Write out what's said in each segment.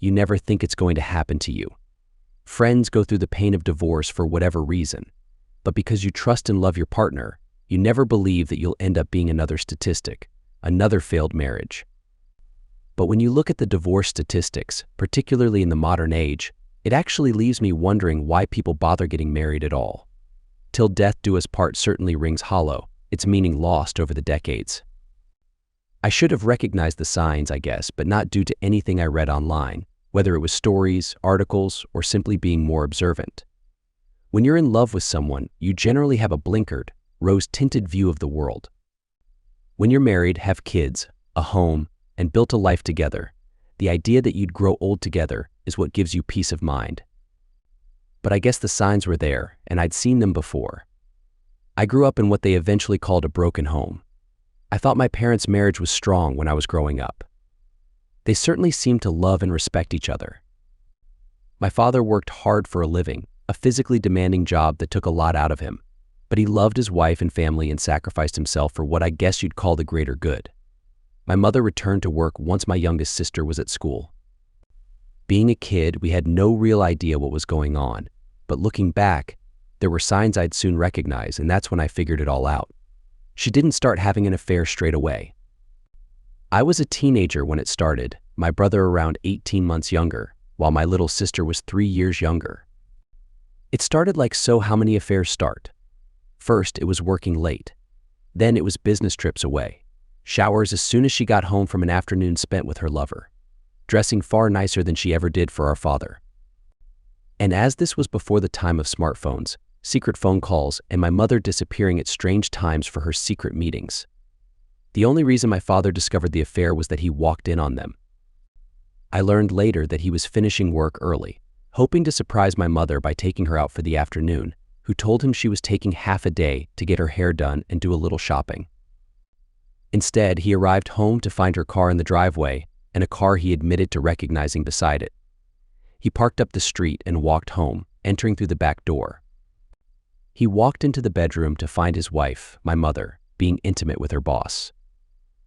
you never think it's going to happen to you. Friends go through the pain of divorce for whatever reason, but because you trust and love your partner, you never believe that you'll end up being another statistic, another failed marriage. But when you look at the divorce statistics, particularly in the modern age, it actually leaves me wondering why people bother getting married at all. Till death do us part certainly rings hollow, its meaning lost over the decades. I should have recognized the signs, I guess, but not due to anything I read online, whether it was stories, articles, or simply being more observant. When you're in love with someone, you generally have a blinkered, rose-tinted view of the world. When you're married, have kids, a home, and built a life together, the idea that you'd grow old together is what gives you peace of mind. But I guess the signs were there, and I'd seen them before. I grew up in what they eventually called a broken home. I thought my parents' marriage was strong when I was growing up. They certainly seemed to love and respect each other. My father worked hard for a living, a physically demanding job that took a lot out of him, but he loved his wife and family and sacrificed himself for what I guess you'd call the greater good. My mother returned to work once my youngest sister was at school. Being a kid, we had no real idea what was going on, but looking back, there were signs I'd soon recognize, and that's when I figured it all out. She didn't start having an affair straight away. I was a teenager when it started, my brother around 18 months younger, while my little sister was 3 years younger. It started like so how many affairs start. First, it was working late. Then it was business trips away, showers as soon as she got home from an afternoon spent with her lover, dressing far nicer than she ever did for our father. And as this was before the time of smartphones, secret phone calls, and my mother disappearing at strange times for her secret meetings. The only reason my father discovered the affair was that he walked in on them. I learned later that he was finishing work early, hoping to surprise my mother by taking her out for the afternoon, who told him she was taking half a day to get her hair done and do a little shopping. Instead, he arrived home to find her car in the driveway and a car he admitted to recognizing beside it. He parked up the street and walked home, entering through the back door. He walked into the bedroom to find his wife, my mother, being intimate with her boss.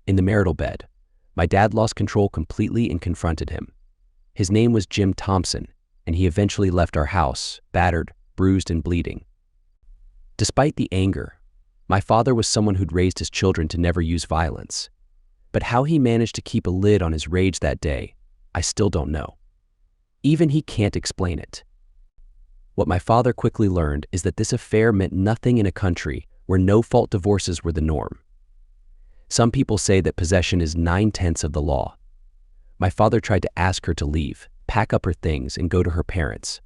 In the marital bed, my dad lost control completely and confronted him. His name was Jim Thompson, and he eventually left our house, battered, bruised, and bleeding. Despite the anger, my father was someone who'd raised his children to never use violence. But how he managed to keep a lid on his rage that day, I still don't know. Even he can't explain it. What my father quickly learned is that this affair meant nothing in a country where no-fault divorces were the norm. Some people say that possession is 9/10 of the law. My father tried to ask her to leave, pack up her things, and go to her parents.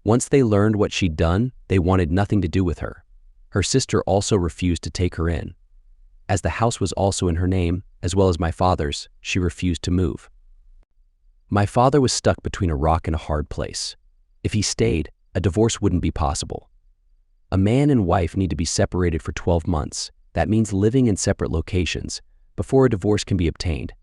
Once they learned what she'd done, they wanted nothing to do with her. Her sister also refused to take her in. As the house was also in her name, as well as my father's, she refused to move. My father was stuck between a rock and a hard place. If he stayed, a divorce wouldn't be possible. A man and wife need to be separated for 12 months. That means living in separate locations before a divorce can be obtained.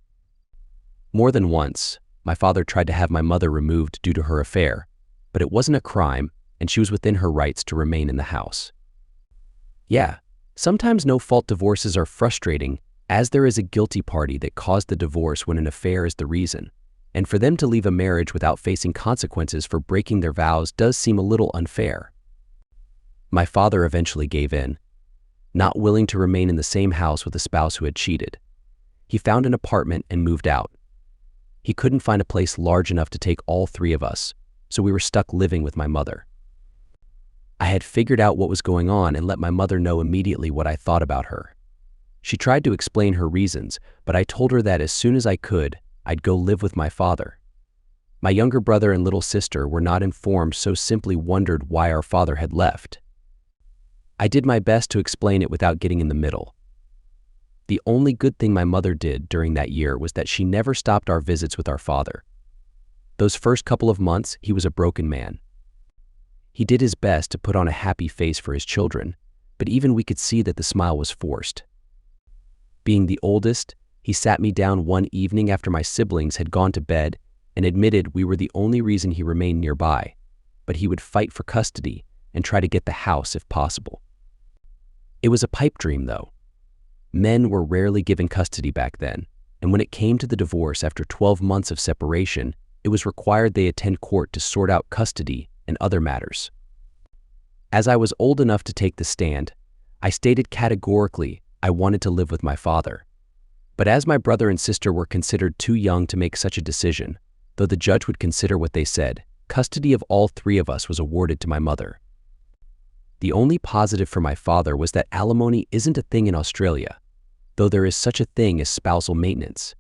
More than once, my father tried to have my mother removed due to her affair, but it wasn't a crime and she was within her rights to remain in the house. Yeah, sometimes no-fault divorces are frustrating, as there is a guilty party that caused the divorce when an affair is the reason. And for them to leave a marriage without facing consequences for breaking their vows does seem a little unfair. My father eventually gave in, not willing to remain in the same house with a spouse who had cheated. He found an apartment and moved out. He couldn't find a place large enough to take all 3 of us, so we were stuck living with my mother. I had figured out what was going on and let my mother know immediately what I thought about her. She tried to explain her reasons, but I told her that as soon as I could, I'd go live with my father. My younger brother and little sister were not informed, so simply wondered why our father had left. I did my best to explain it without getting in the middle. The only good thing my mother did during that year was that she never stopped our visits with our father. Those first couple of months, he was a broken man. He did his best to put on a happy face for his children, but even we could see that the smile was forced. Being the oldest, he sat me down one evening after my siblings had gone to bed and admitted we were the only reason he remained nearby, but he would fight for custody and try to get the house if possible. It was a pipe dream, though. Men were rarely given custody back then, and when it came to the divorce after 12 months of separation, it was required they attend court to sort out custody and other matters. As I was old enough to take the stand, I stated categorically I wanted to live with my father. But as my brother and sister were considered too young to make such a decision, though the judge would consider what they said, custody of all three of us was awarded to my mother. The only positive for my father was that alimony isn't a thing in Australia, though there is such a thing as spousal maintenance.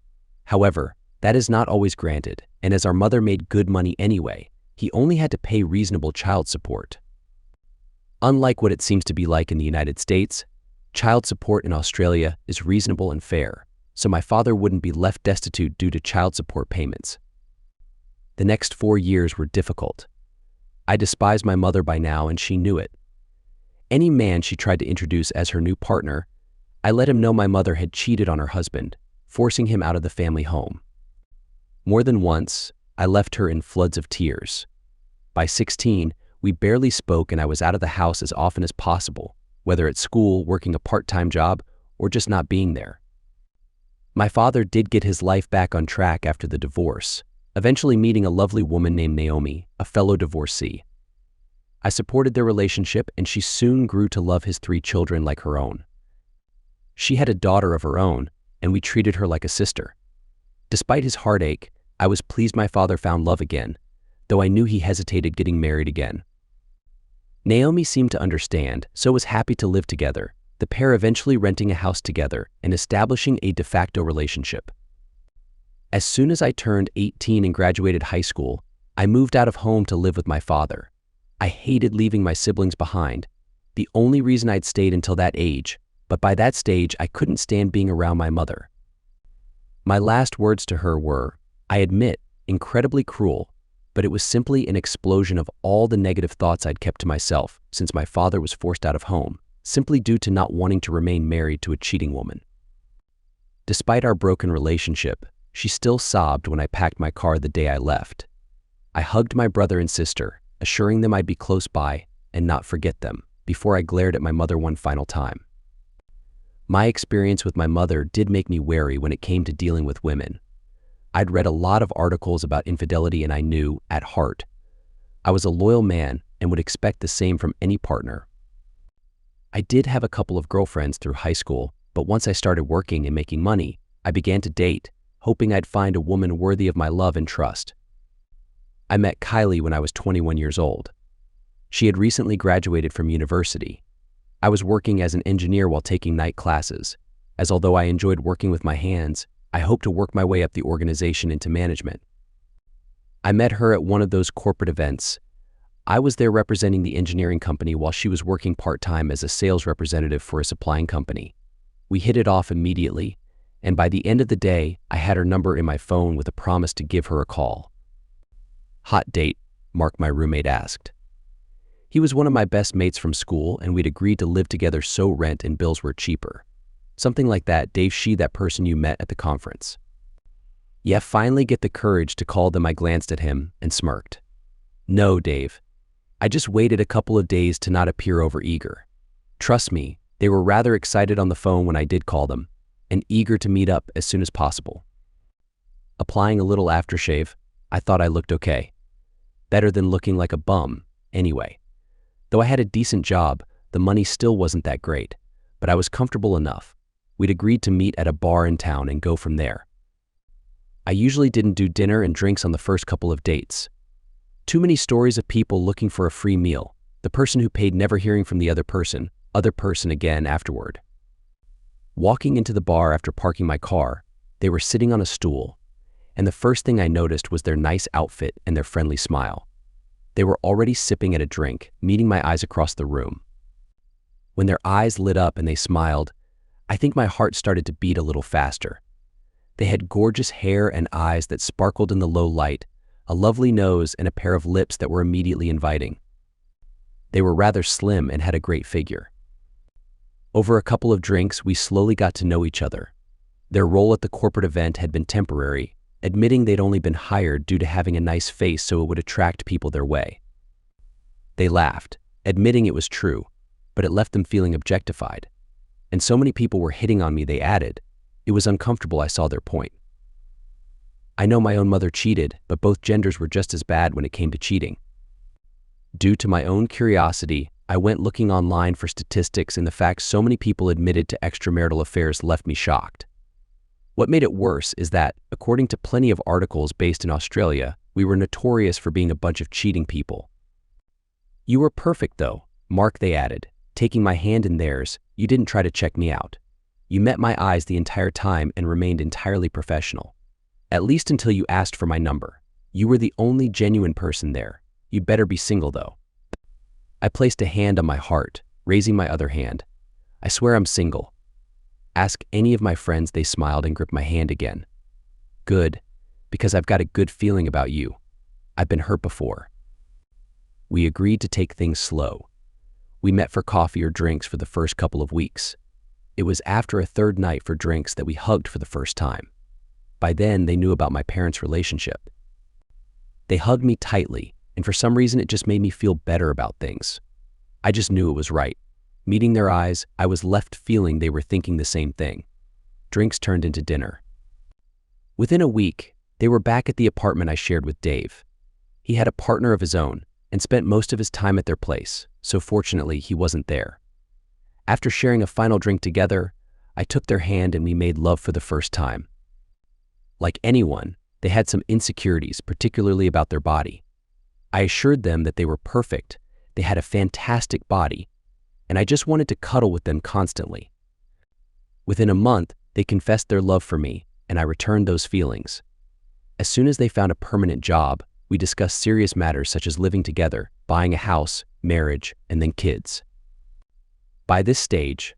However, that is not always granted, and as our mother made good money anyway, he only had to pay reasonable child support. Unlike what it seems to be like in the United States, child support in Australia is reasonable and fair, so my father wouldn't be left destitute due to child support payments. The next 4 years were difficult. I despised my mother by now, and she knew it. Any man she tried to introduce as her new partner, I let him know my mother had cheated on her husband, forcing him out of the family home. More than once, I left her in floods of tears. By 16, we barely spoke, and I was out of the house as often as possible, whether at school, working a part-time job, or just not being there. My father did get his life back on track after the divorce, eventually meeting a lovely woman named Naomi, a fellow divorcee. I supported their relationship, and she soon grew to love his 3 children like her own. She had a daughter of her own, and we treated her like a sister. Despite his heartache, I was pleased my father found love again, though I knew he hesitated getting married again. Naomi seemed to understand, so was happy to live together, the pair eventually renting a house together and establishing a de facto relationship. As soon as I turned 18 and graduated high school, I moved out of home to live with my father. I hated leaving my siblings behind, the only reason I'd stayed until that age, but by that stage I couldn't stand being around my mother. My last words to her were, I admit, incredibly cruel, but it was simply an explosion of all the negative thoughts I'd kept to myself since my father was forced out of home, simply due to not wanting to remain married to a cheating woman. Despite our broken relationship, she still sobbed when I packed my car the day I left. I hugged my brother and sister, assuring them I'd be close by and not forget them, before I glared at my mother one final time. My experience with my mother did make me wary when it came to dealing with women. I'd read a lot of articles about infidelity, and I knew, at heart, I was a loyal man and would expect the same from any partner. I did have a couple of girlfriends through high school, but once I started working and making money, I began to date, hoping I'd find a woman worthy of my love and trust. I met Kylie when I was 21 years old. She had recently graduated from university. I was working as an engineer while taking night classes, as although I enjoyed working with my hands, I hoped to work my way up the organization into management. I met her at one of those corporate events. I was there representing the engineering company while she was working part-time as a sales representative for a supplying company. We hit it off immediately, and by the end of the day, I had her number in my phone with a promise to give her a call. Hot date, Mark, my roommate, asked. He was one of my best mates from school, and we'd agreed to live together so rent and bills were cheaper. Something like that, Dave. She that person you met at the conference. Yeah, finally get the courage to call them. I glanced at him and smirked. No, Dave. I just waited a couple of days to not appear overeager. Trust me, they were rather excited on the phone when I did call them, and eager to meet up as soon as possible. Applying a little aftershave, I thought I looked okay. Better than looking like a bum, anyway. Though I had a decent job, the money still wasn't that great, but I was comfortable enough. We'd agreed to meet at a bar in town and go from there. I usually didn't do dinner and drinks on the first couple of dates. Too many stories of people looking for a free meal, the person who paid never hearing from the other person again afterward. Walking into the bar after parking my car, they were sitting on a stool, and the first thing I noticed was their nice outfit and their friendly smile. They were already sipping at a drink, meeting my eyes across the room. When their eyes lit up and they smiled, I think my heart started to beat a little faster. They had gorgeous hair and eyes that sparkled in the low light, a lovely nose, and a pair of lips that were immediately inviting. They were rather slim and had a great figure. Over a couple of drinks, we slowly got to know each other. Their role at the corporate event had been temporary, admitting they'd only been hired due to having a nice face so it would attract people their way. They laughed, admitting it was true, but it left them feeling objectified. And so many people were hitting on me, they added. It was uncomfortable. I saw their point. I know my own mother cheated, but both genders were just as bad when it came to cheating. Due to my own curiosity, I went looking online for statistics, and the fact so many people admitted to extramarital affairs left me shocked. What made it worse is that, according to plenty of articles based in Australia, we were notorious for being a bunch of cheating people. "You were perfect though, Mark," they added, taking my hand in theirs. "You didn't try to check me out. You met my eyes the entire time and remained entirely professional. At least until you asked for my number. You were the only genuine person there. You better be single though." I placed a hand on my heart, raising my other hand. "I swear I'm single." Ask any of my friends, they smiled and gripped my hand again. "Good, because I've got a good feeling about you. I've been hurt before." We agreed to take things slow. We met for coffee or drinks for the first couple of weeks. It was after a third night for drinks that we hugged for the first time. By then, they knew about my parents' relationship. They hugged me tightly, and for some reason it just made me feel better about things. I just knew it was right. Meeting their eyes, I was left feeling they were thinking the same thing. Drinks turned into dinner. Within a week, they were back at the apartment I shared with Dave. He had a partner of his own and spent most of his time at their place, so fortunately he wasn't there. After sharing a final drink together, I took their hand and we made love for the first time. Like anyone, they had some insecurities, particularly about their body. I assured them that they were perfect, they had a fantastic body, and I just wanted to cuddle with them constantly. Within a month, they confessed their love for me, and I returned those feelings. As soon as they found a permanent job, we discussed serious matters such as living together, buying a house, marriage, and then kids. By this stage,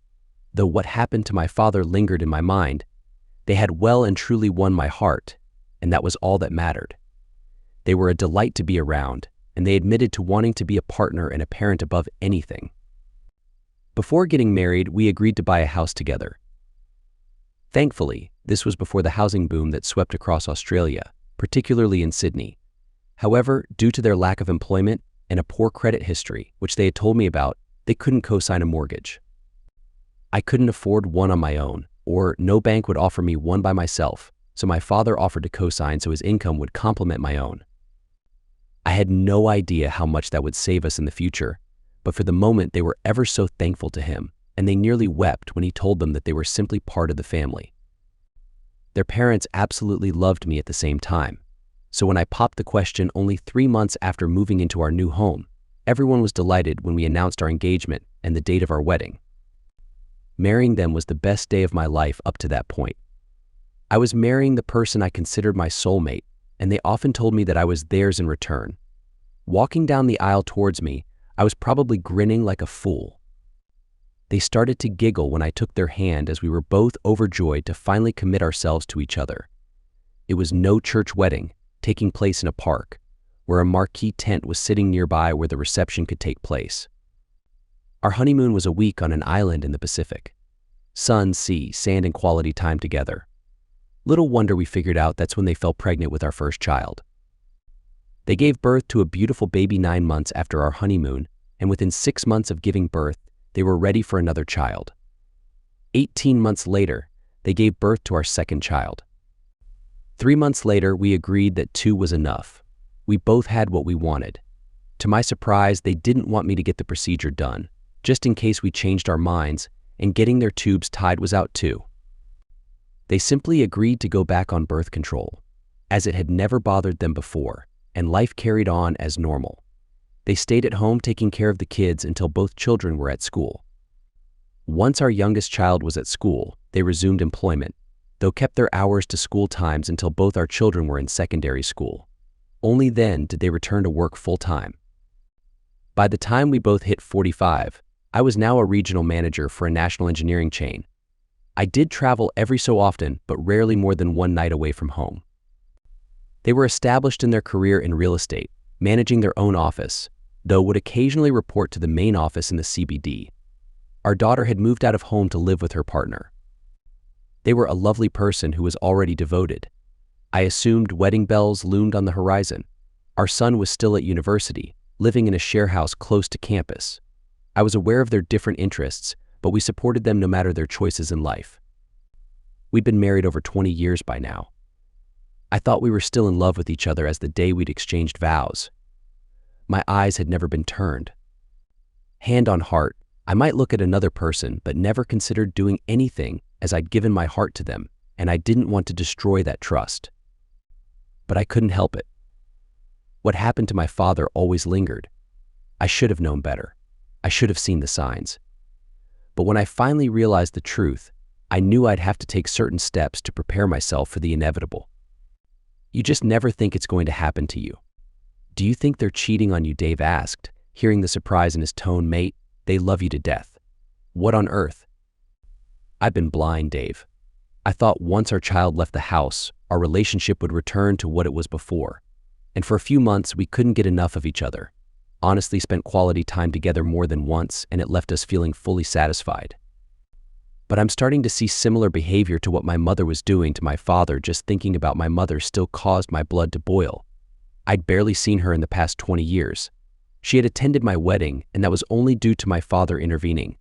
though what happened to my father lingered in my mind, they had well and truly won my heart, and that was all that mattered. They were a delight to be around, and they admitted to wanting to be a partner and a parent above anything. Before getting married, we agreed to buy a house together. Thankfully, this was before the housing boom that swept across Australia, particularly in Sydney. However, due to their lack of employment and a poor credit history, which they had told me about, they couldn't co-sign a mortgage. I couldn't afford one on my own, or no bank would offer me one by myself, so my father offered to co-sign so his income would complement my own. I had no idea how much that would save us in the future, but for the moment they were ever so thankful to him, and they nearly wept when he told them that they were simply part of the family. Their parents absolutely loved me at the same time, so when I popped the question only 3 months after moving into our new home, everyone was delighted when we announced our engagement and the date of our wedding. Marrying them was the best day of my life up to that point. I was marrying the person I considered my soulmate, and they often told me that I was theirs in return. Walking down the aisle towards me, I was probably grinning like a fool. They started to giggle when I took their hand as we were both overjoyed to finally commit ourselves to each other. It was no church wedding, taking place in a park, where a marquee tent was sitting nearby where the reception could take place. Our honeymoon was a week on an island in the Pacific. Sun, sea, sand, and quality time together. Little wonder we figured out that's when they fell pregnant with our first child. They gave birth to a beautiful baby 9 months after our honeymoon, and within 6 months of giving birth, they were ready for another child. 18 months later, they gave birth to our second child. 3 months later, we agreed that 2 was enough. We both had what we wanted. To my surprise, they didn't want me to get the procedure done, just in case we changed our minds, and getting their tubes tied was out too. They simply agreed to go back on birth control, as it had never bothered them before, and life carried on as normal. They stayed at home taking care of the kids until both children were at school. Once our youngest child was at school, they resumed employment, though kept their hours to school times until both our children were in secondary school. Only then did they return to work full-time. By the time we both hit 45, I was now a regional manager for a national engineering chain. I did travel every so often, but rarely more than 1 night away from home. They were established in their career in real estate, managing their own office, though would occasionally report to the main office in the CBD. Our daughter had moved out of home to live with her partner. They were a lovely person who was already devoted. I assumed wedding bells loomed on the horizon. Our son was still at university, living in a share house close to campus. I was aware of their different interests, but we supported them no matter their choices in life. We'd been married over 20 years by now. I thought we were still in love with each other as the day we'd exchanged vows. My eyes had never been turned. Hand on heart, I might look at another person but never considered doing anything as I'd given my heart to them, and I didn't want to destroy that trust. But I couldn't help it. What happened to my father always lingered. I should have known better. I should have seen the signs. But when I finally realized the truth, I knew I'd have to take certain steps to prepare myself for the inevitable. You just never think it's going to happen to you. "Do you think they're cheating on you?" Dave asked, hearing the surprise in his tone. "Mate, they love you to death." "What on earth?" "I've been blind, Dave. I thought once our child left the house, our relationship would return to what it was before. And for a few months, we couldn't get enough of each other. Honestly, spent quality time together more than once, and it left us feeling fully satisfied. But I'm starting to see similar behavior to what my mother was doing to my father. Just thinking about my mother still caused my blood to boil. I'd barely seen her in the past 20 years. She had attended my wedding, and that was only due to my father intervening.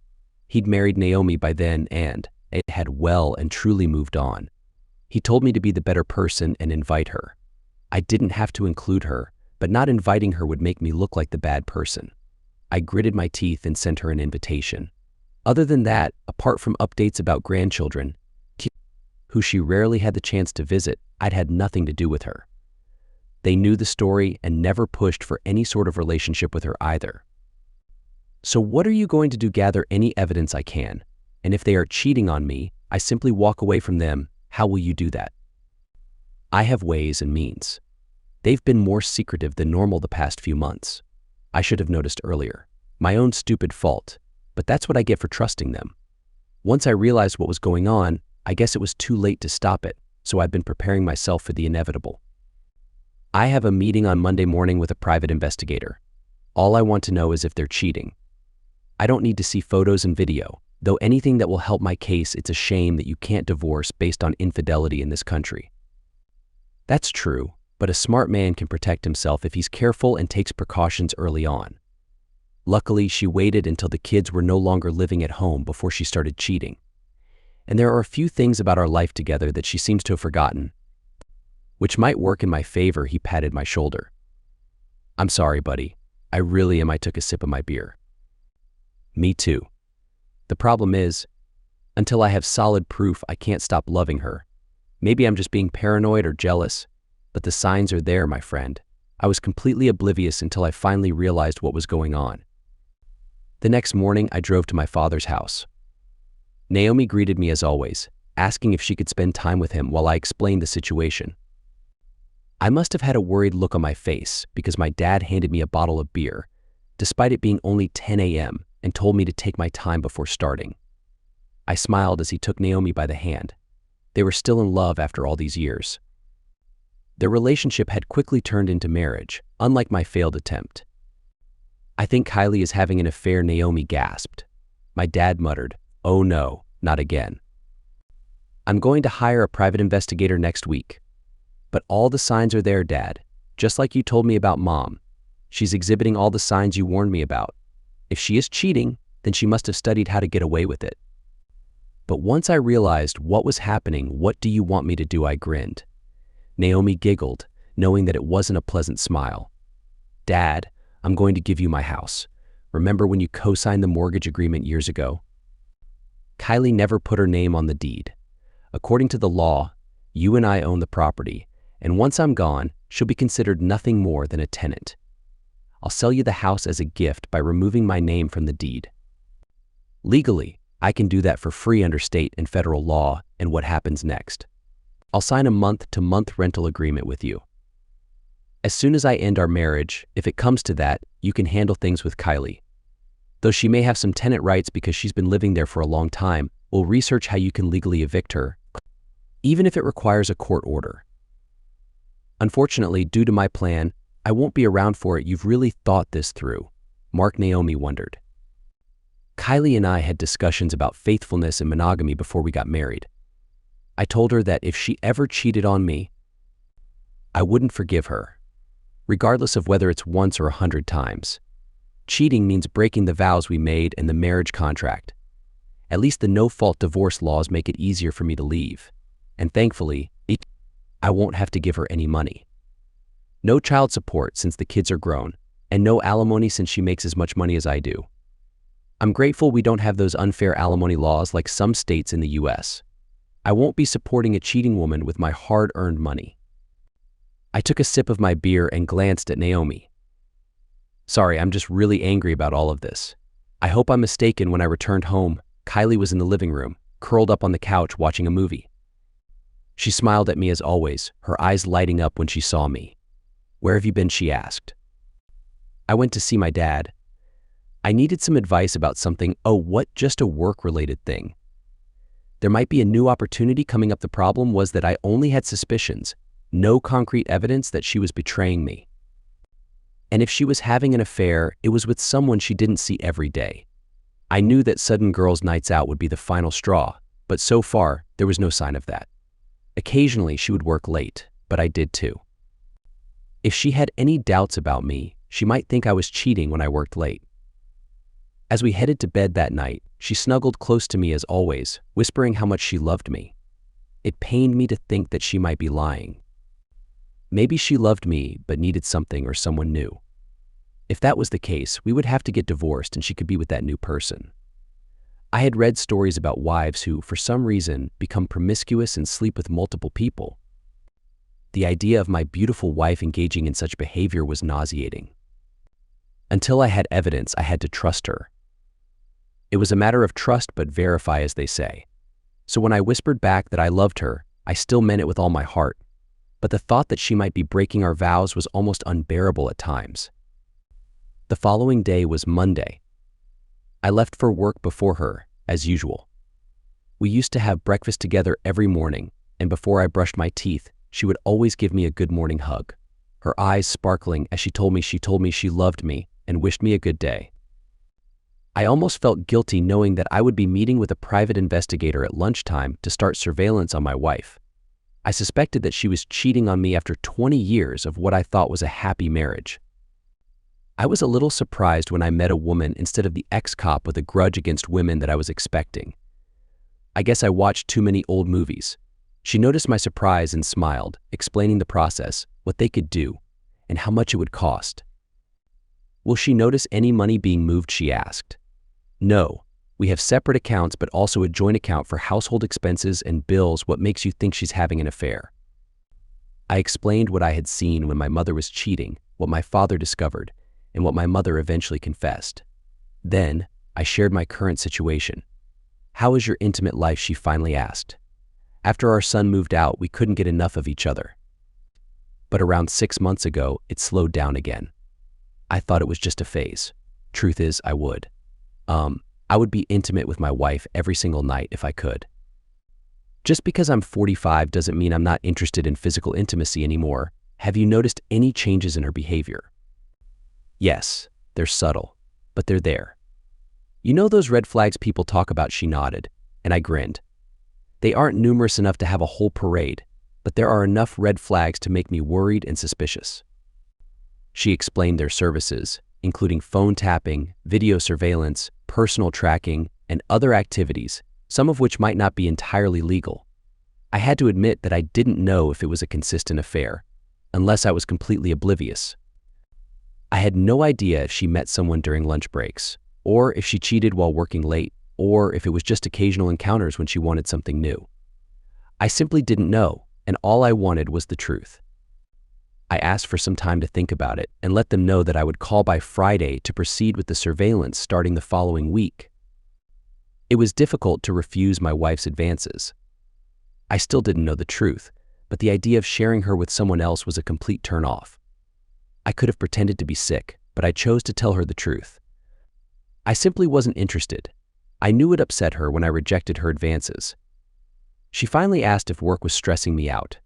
He'd married Naomi by then and it had well and truly moved on. He told me to be the better person and invite her. I didn't have to include her, but not inviting her would make me look like the bad person. I gritted my teeth and sent her an invitation. Other than that, apart from updates about grandchildren, who she rarely had the chance to visit, I'd had nothing to do with her. They knew the story and never pushed for any sort of relationship with her either. So what are you going to do? Gather any evidence I can. And if they are cheating on me, I simply walk away from them. How will you do that? I have ways and means. They've been more secretive than normal the past few months. I should have noticed earlier. My own stupid fault, but that's what I get for trusting them. Once I realized what was going on, I guess it was too late to stop it, so I've been preparing myself for the inevitable. I have a meeting on Monday morning with a private investigator. All I want to know is if they're cheating. I don't need to see photos and video, though anything that will help my case. It's a shame that you can't divorce based on infidelity in this country. That's true, but a smart man can protect himself if he's careful and takes precautions early on. Luckily, she waited until the kids were no longer living at home before she started cheating. And there are a few things about our life together that she seems to have forgotten, which might work in my favor. He patted my shoulder. "I'm sorry, buddy. I really am." I took a sip of my beer. "Me too. The problem is, until I have solid proof, I can't stop loving her. Maybe I'm just being paranoid or jealous, but the signs are there, my friend. I was completely oblivious until I finally realized what was going on." The next morning, I drove to my father's house. Naomi greeted me as always, asking if she could spend time with him while I explained the situation. I must have had a worried look on my face because my dad handed me a bottle of beer, despite it being only 10 a.m., and told me to take my time before starting. I smiled as he took Naomi by the hand. They were still in love after all these years. Their relationship had quickly turned into marriage, unlike my failed attempt. "I think Kylie is having an affair," Naomi gasped. My dad muttered, "Oh no, not again." "I'm going to hire a private investigator next week. But all the signs are there, Dad. Just like you told me about Mom. She's exhibiting all the signs you warned me about. If she is cheating, then she must have studied how to get away with it." But once I realized what was happening, "What do you want me to do?" I grinned. Naomi giggled, knowing that it wasn't a pleasant smile. "Dad, I'm going to give you my house. Remember when you co-signed the mortgage agreement years ago? Kylie never put her name on the deed. According to the law, you and I own the property, and once I'm gone, she'll be considered nothing more than a tenant. I'll sell you the house as a gift by removing my name from the deed. Legally, I can do that for free under state and federal law. And what happens next? I'll sign a month-to-month rental agreement with you. As soon as I end our marriage, if it comes to that, you can handle things with Kylie. Though she may have some tenant rights because she's been living there for a long time, we'll research how you can legally evict her, even if it requires a court order. Unfortunately, due to my plan, I won't be around for it." "You've really thought this through?" Naomi wondered. Kylie and I had discussions about faithfulness and monogamy before we got married. I told her that if she ever cheated on me, I wouldn't forgive her, regardless of whether it's once or 100 times. Cheating means breaking the vows we made and the marriage contract. At least the no-fault divorce laws make it easier for me to leave. And thankfully, I won't have to give her any money. No child support since the kids are grown, and no alimony since she makes as much money as I do. I'm grateful we don't have those unfair alimony laws like some states in the US. I won't be supporting a cheating woman with my hard-earned money. I took a sip of my beer and glanced at Naomi. Sorry, I'm just really angry about all of this. I hope I'm mistaken. When I returned home, Kylie was in the living room, curled up on the couch watching a movie. She smiled at me as always, her eyes lighting up when she saw me. "Where have you been?" she asked. "I went to see my dad. I needed some advice about something." "Oh, what? Just a work-related thing. There might be a new opportunity coming up." The problem was that I only had suspicions, no concrete evidence that she was betraying me. And if she was having an affair, it was with someone she didn't see every day. I knew that sudden girls' nights out would be the final straw, but so far, there was no sign of that. Occasionally, she would work late, but I did too. If she had any doubts about me, she might think I was cheating when I worked late. As we headed to bed that night, she snuggled close to me as always, whispering how much she loved me. It pained me to think that she might be lying. Maybe she loved me but needed something or someone new. If that was the case, we would have to get divorced and she could be with that new person. I had read stories about wives who, for some reason, become promiscuous and sleep with multiple people. The idea of my beautiful wife engaging in such behavior was nauseating. Until I had evidence, I had to trust her. It was a matter of trust but verify, as they say. So when I whispered back that I loved her, I still meant it with all my heart. But the thought that she might be breaking our vows was almost unbearable at times. The following day was Monday. I left for work before her, as usual. We used to have breakfast together every morning, and before I brushed my teeth, she would always give me a good morning hug, her eyes sparkling as she told me she loved me and wished me a good day. I almost felt guilty knowing that I would be meeting with a private investigator at lunchtime to start surveillance on my wife. I suspected that she was cheating on me after 20 years of what I thought was a happy marriage. I was a little surprised when I met a woman instead of the ex-cop with a grudge against women that I was expecting. I guess I watched too many old movies. She noticed my surprise and smiled, explaining the process, what they could do, and how much it would cost. "Will she notice any money being moved?" she asked. "No. We have separate accounts but also a joint account for household expenses and bills." "What makes you think she's having an affair?" I explained what I had seen when my mother was cheating, what my father discovered, and what my mother eventually confessed. Then, I shared my current situation. "How is your intimate life?" she finally asked. "After our son moved out, we couldn't get enough of each other. But around 6 months ago, it slowed down again. I thought it was just a phase. Truth is, I would be intimate with my wife every single night if I could. Just because I'm 45 doesn't mean I'm not interested in physical intimacy anymore. Have you noticed any changes in her behavior?" "Yes, they're subtle, but they're there." "You know those red flags people talk about?" She nodded, and I grinned. "They aren't numerous enough to have a whole parade, but there are enough red flags to make me worried and suspicious." She explained their services, including phone tapping, video surveillance, personal tracking, and other activities, some of which might not be entirely legal. I had to admit that I didn't know if it was a consistent affair, unless I was completely oblivious. I had no idea if she met someone during lunch breaks, or if she cheated while working late, or if it was just occasional encounters when she wanted something new. I simply didn't know, and all I wanted was the truth. I asked for some time to think about it and let them know that I would call by Friday to proceed with the surveillance starting the following week. It was difficult to refuse my wife's advances. I still didn't know the truth, but the idea of sharing her with someone else was a complete turn-off. I could have pretended to be sick, but I chose to tell her the truth. I simply wasn't interested. I knew it upset her when I rejected her advances. She finally asked if work was stressing me out.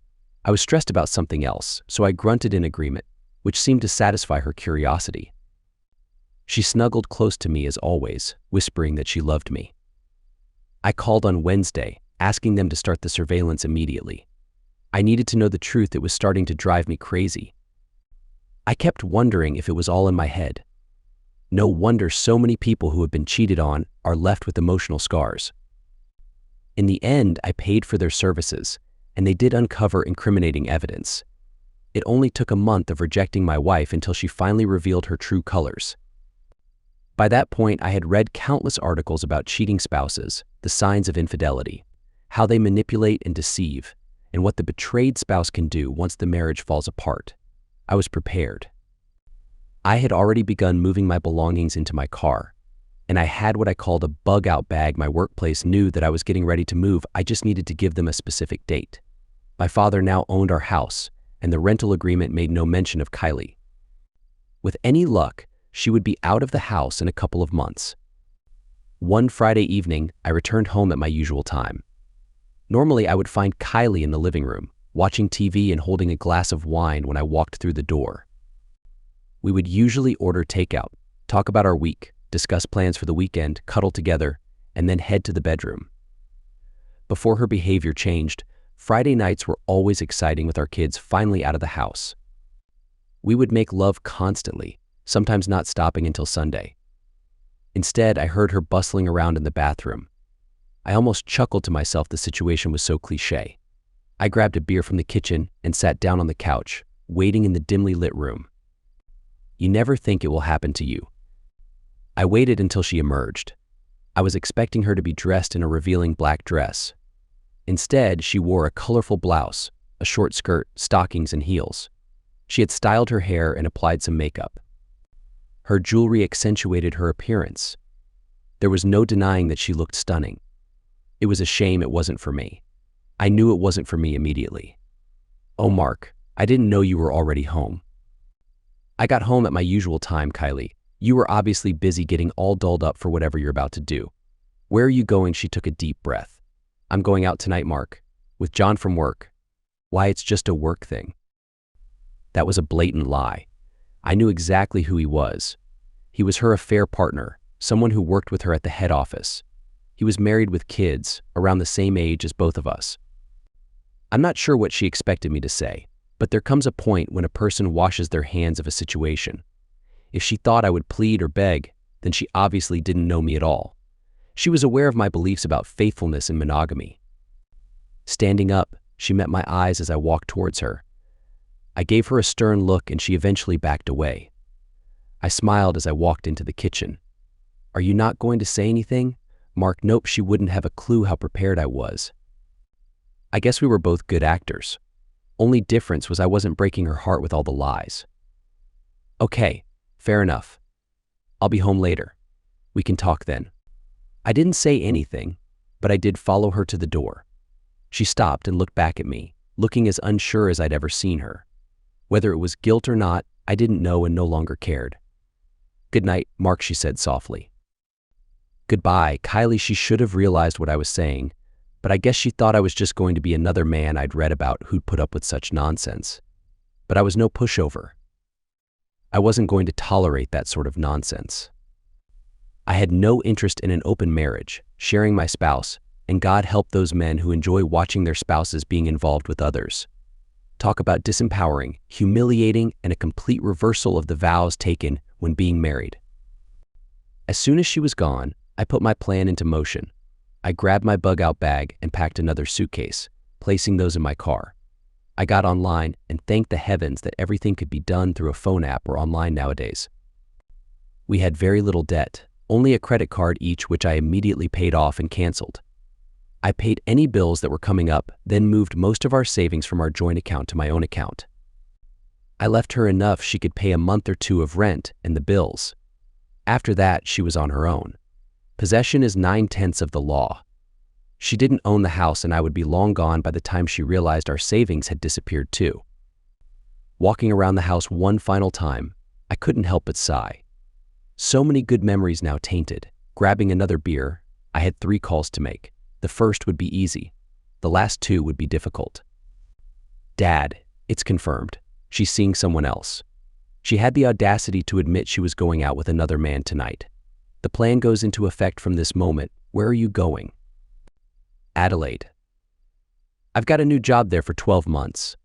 I was stressed about something else, so I grunted in agreement, which seemed to satisfy her curiosity. She snuggled close to me as always, whispering that she loved me. I called on Wednesday, asking them to start the surveillance immediately. I needed to know the truth. It was starting to drive me crazy. I kept wondering if it was all in my head. No wonder so many people who have been cheated on are left with emotional scars. In the end, I paid for their services, and they did uncover incriminating evidence. It only took a month of rejecting my wife until she finally revealed her true colors. By that point, I had read countless articles about cheating spouses, the signs of infidelity, how they manipulate and deceive, and what the betrayed spouse can do once the marriage falls apart. I was prepared. I had already begun moving my belongings into my car, and I had what I called a bug-out bag. My workplace knew that I was getting ready to move. I just needed to give them a specific date. My father now owned our house, and the rental agreement made no mention of Kylie. With any luck, she would be out of the house in a couple of months. One Friday evening, I returned home at my usual time. Normally, I would find Kylie in the living room, watching TV and holding a glass of wine when I walked through the door. We would usually order takeout, talk about our week, discuss plans for the weekend, cuddle together, and then head to the bedroom. Before her behavior changed, Friday nights were always exciting with our kids finally out of the house. We would make love constantly, sometimes not stopping until Sunday. Instead, I heard her bustling around in the bathroom. I almost chuckled to myself. The situation was so cliché. I grabbed a beer from the kitchen and sat down on the couch, waiting in the dimly lit room. You never think it will happen to you. I waited until she emerged. I was expecting her to be dressed in a revealing black dress. Instead, she wore a colorful blouse, a short skirt, stockings, and heels. She had styled her hair and applied some makeup. Her jewelry accentuated her appearance. There was no denying that she looked stunning. It was a shame it wasn't for me. I knew it wasn't for me immediately. "Oh, Mark, I didn't know you were already home." "I got home at my usual time, Kylie. You were obviously busy getting all dolled up for whatever you're about to do. Where are you going?" She took a deep breath. "I'm going out tonight, Mark, with John from work." "Why, it's just a work thing." That was a blatant lie. I knew exactly who he was. He was her affair partner, someone who worked with her at the head office. He was married with kids, around the same age as both of us. I'm not sure what she expected me to say, but there comes a point when a person washes their hands of a situation. If she thought I would plead or beg, then she obviously didn't know me at all. She was aware of my beliefs about faithfulness and monogamy. Standing up, she met my eyes as I walked towards her. I gave her a stern look and she eventually backed away. I smiled as I walked into the kitchen. "Are you not going to say anything?" "Mark, nope." She wouldn't have a clue how prepared I was. I guess we were both good actors. Only difference was I wasn't breaking her heart with all the lies. "Okay, fair enough. I'll be home later. We can talk then." I didn't say anything, but I did follow her to the door. She stopped and looked back at me, looking as unsure as I'd ever seen her. Whether it was guilt or not, I didn't know and no longer cared. "Good night, Mark," she said softly. "Goodbye, Kylie." She should have realized what I was saying, but I guess she thought I was just going to be another man I'd read about who'd put up with such nonsense. But I was no pushover. I wasn't going to tolerate that sort of nonsense. I had no interest in an open marriage, sharing my spouse, and God help those men who enjoy watching their spouses being involved with others. Talk about disempowering, humiliating, and a complete reversal of the vows taken when being married. As soon as she was gone, I put my plan into motion. I grabbed my bug-out bag and packed another suitcase, placing those in my car. I got online and thanked the heavens that everything could be done through a phone app or online nowadays. We had very little debt, only a credit card each, which I immediately paid off and canceled. I paid any bills that were coming up, then moved most of our savings from our joint account to my own account. I left her enough she could pay a month or two of rent and the bills. After that, she was on her own. Possession is 9/10 of the law. She didn't own the house and I would be long gone by the time she realized our savings had disappeared too. Walking around the house one final time, I couldn't help but sigh. So many good memories now tainted. Grabbing another beer, I had 3 calls to make. The first would be easy. The last 2 would be difficult. "Dad, it's confirmed. She's seeing someone else." She had the audacity to admit she was going out with another man tonight. "The plan goes into effect from this moment. Where are you going?" "Adelaide. I've got a new job there for 12 months.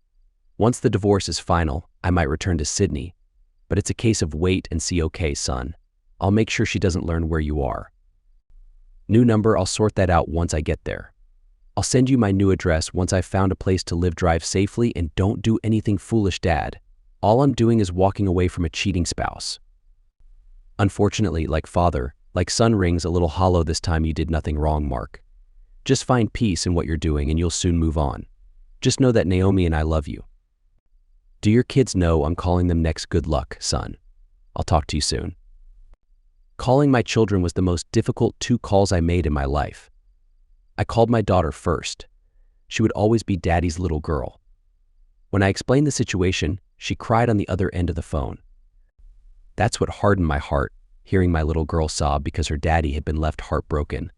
Once the divorce is final, I might return to Sydney, but it's a case of wait and see." "Okay, son. I'll make sure she doesn't learn where you are." "New number, I'll sort that out once I get there." I'll send you my new address once I've found a place to live. Drive safely and don't do anything foolish, Dad. All I'm doing is walking away from a cheating spouse. Unfortunately, like father, like son rings a little hollow this time. You did nothing wrong, Mark. Just find peace in what you're doing and you'll soon move on. Just know that Naomi and I love you. Do your kids know I'm calling them next? Good luck, son. I'll talk to you soon. Calling my children was the most difficult 2 calls I made in my life. I called my daughter first. She would always be Daddy's little girl. When I explained the situation, she cried on the other end of the phone. That's what hardened my heart, hearing my little girl sob because her daddy had been left heartbroken.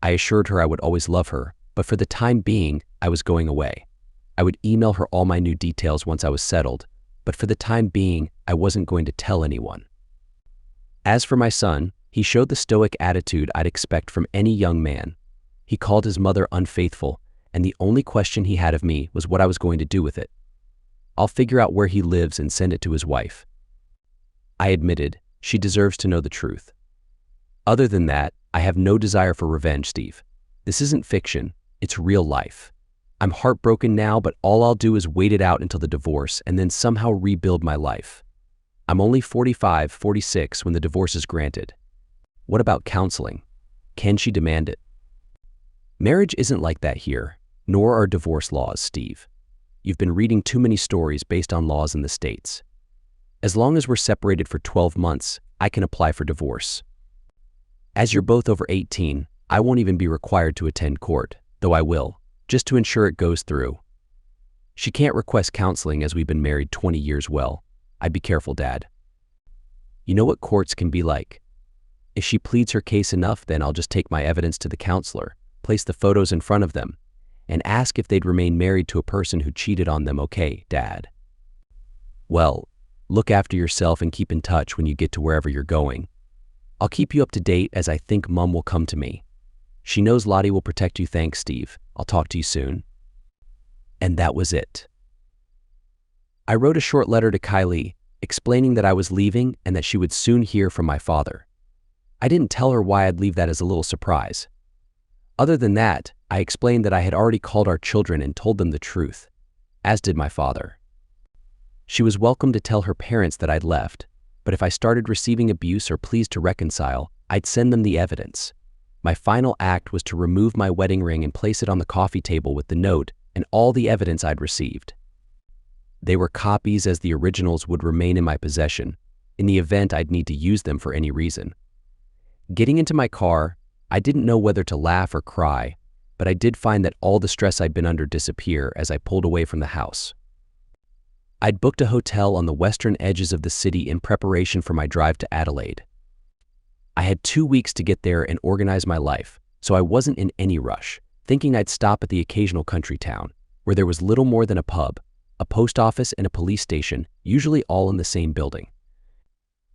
I assured her I would always love her, but for the time being, I was going away. I would email her all my new details once I was settled, but for the time being, I wasn't going to tell anyone. As for my son, he showed the stoic attitude I'd expect from any young man. He called his mother unfaithful, and the only question he had of me was what I was going to do with it. I'll figure out where he lives and send it to his wife. I admitted, she deserves to know the truth. Other than that, I have no desire for revenge, Steve. This isn't fiction, it's real life. I'm heartbroken now, but all I'll do is wait it out until the divorce and then somehow rebuild my life. I'm only 45, 46 when the divorce is granted. What about counseling? Can she demand it? Marriage isn't like that here, nor are divorce laws, Steve. You've been reading too many stories based on laws in the States. As long as we're separated for 12 months, I can apply for divorce. As you're both over 18, I won't even be required to attend court, though I will, just to ensure it goes through. She can't request counseling as we've been married 20 years. Well, I'd be careful, Dad. You know what courts can be like. If she pleads her case enough, then I'll just take my evidence to the counselor, place the photos in front of them, and ask if they'd remain married to a person who cheated on them. Okay, Dad? Well, look after yourself and keep in touch when you get to wherever you're going. I'll keep you up to date as I think Mom will come to me. She knows Lottie will protect you. Thanks, Steve. I'll talk to you soon. And that was it. I wrote a short letter to Kylie explaining that I was leaving and that she would soon hear from my father. I didn't tell her why. I'd leave that as a little surprise. Other than that, I explained that I had already called our children and told them the truth, as did my father. She was welcome to tell her parents that I'd left, but if I started receiving abuse or pleas to reconcile, I'd send them the evidence. My final act was to remove my wedding ring and place it on the coffee table with the note and all the evidence I'd received. They were copies, as the originals would remain in my possession, in the event I'd need to use them for any reason. Getting into my car, I didn't know whether to laugh or cry, but I did find that all the stress I'd been under disappear as I pulled away from the house. I'd booked a hotel on the western edges of the city in preparation for my drive to Adelaide. I had 2 weeks to get there and organize my life, so I wasn't in any rush, thinking I'd stop at the occasional country town, where there was little more than a pub, a post office, and a police station, usually all in the same building.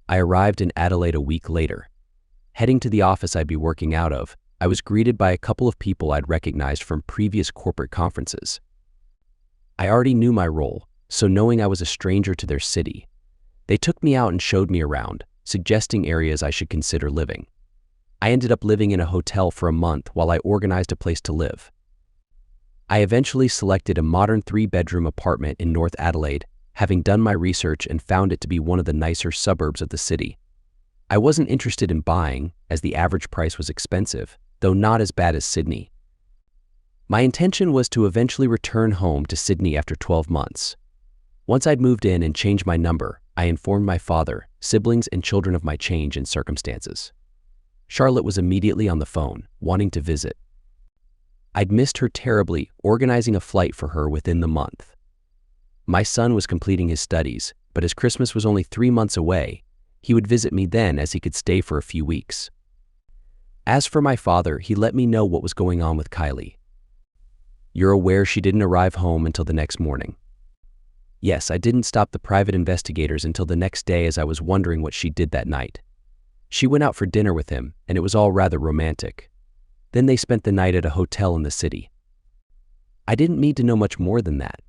I arrived in Adelaide a week later. Heading to the office I'd be working out of, I was greeted by a couple of people I'd recognized from previous corporate conferences. I already knew my role, so knowing I was a stranger to their city, they took me out and showed me around, suggesting areas I should consider living. I ended up living in a hotel for a month while I organized a place to live. I eventually selected a modern 3-bedroom apartment in North Adelaide, having done my research and found it to be one of the nicer suburbs of the city. I wasn't interested in buying, as the average price was expensive, though not as bad as Sydney. My intention was to eventually return home to Sydney after 12 months. Once I'd moved in and changed my number, I informed my father, siblings, and children of my change in circumstances. Charlotte was immediately on the phone, wanting to visit. I'd missed her terribly, organizing a flight for her within the month. My son was completing his studies, but as Christmas was only 3 months away, he would visit me then as he could stay for a few weeks. As for my father, he let me know what was going on with Kylie. You're aware she didn't arrive home until the next morning. Yes, I didn't stop the private investigators until the next day, as I was wondering what she did that night. She went out for dinner with him, and it was all rather romantic. Then they spent the night at a hotel in the city. I didn't need to know much more than that.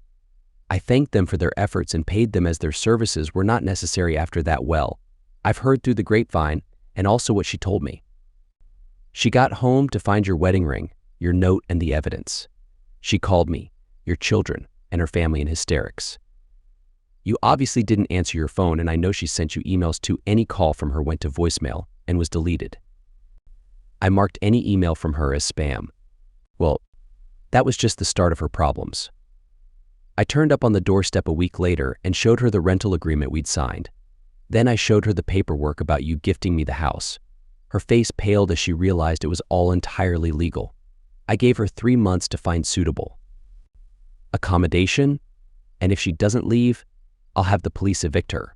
I thanked them for their efforts and paid them, as their services were not necessary after that. Well, I've heard through the grapevine, and also what she told me. She got home to find your wedding ring, your note and the evidence. She called me, your children, and her family in hysterics. You obviously didn't answer your phone, and I know she sent you emails too. Any call from her went to voicemail and was deleted. I marked any email from her as spam. Well, that was just the start of her problems. I turned up on the doorstep a week later and showed her the rental agreement we'd signed. Then I showed her the paperwork about you gifting me the house. Her face paled as she realized it was all entirely legal. I gave her 3 months to find suitable accommodation, and if she doesn't leave, I'll have the police evict her.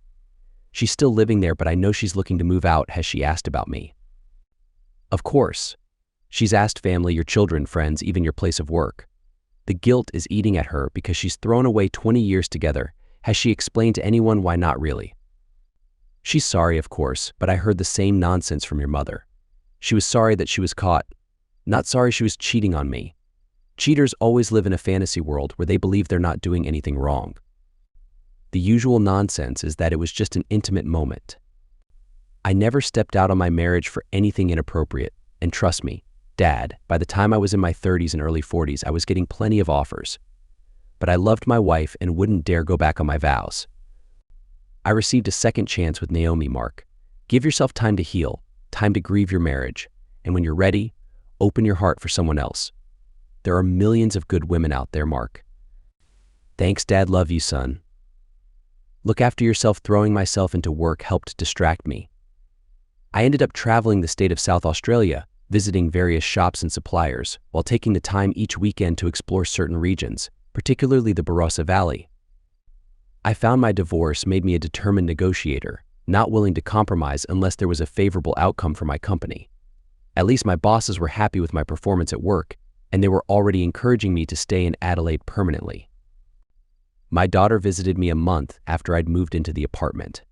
She's still living there, but I know she's looking to move out. Has she asked about me? Of course. She's asked family, your children, friends, even your place of work. The guilt is eating at her because she's thrown away 20 years together. Has she explained to anyone why? Not really. She's sorry, of course, but I heard the same nonsense from your mother. She was sorry that she was caught, not sorry she was cheating on me. Cheaters always live in a fantasy world where they believe they're not doing anything wrong. The usual nonsense is that it was just an intimate moment. I never stepped out on my marriage for anything inappropriate, and trust me, Dad, by the time I was in my 30s and early 40s, I was getting plenty of offers. But I loved my wife and wouldn't dare go back on my vows. I received a second chance with Naomi, Mark. Give yourself time to heal, time to grieve your marriage, and when you're ready, open your heart for someone else. There are millions of good women out there, Mark. Thanks, Dad. Love you, son. Look after yourself. Throwing myself into work helped distract me. I ended up traveling the state of South Australia, visiting various shops and suppliers, while taking the time each weekend to explore certain regions, particularly the Barossa Valley. I found my divorce made me a determined negotiator, not willing to compromise unless there was a favorable outcome for my company. At least my bosses were happy with my performance at work, and they were already encouraging me to stay in Adelaide permanently. My daughter visited me a month after I'd moved into the apartment.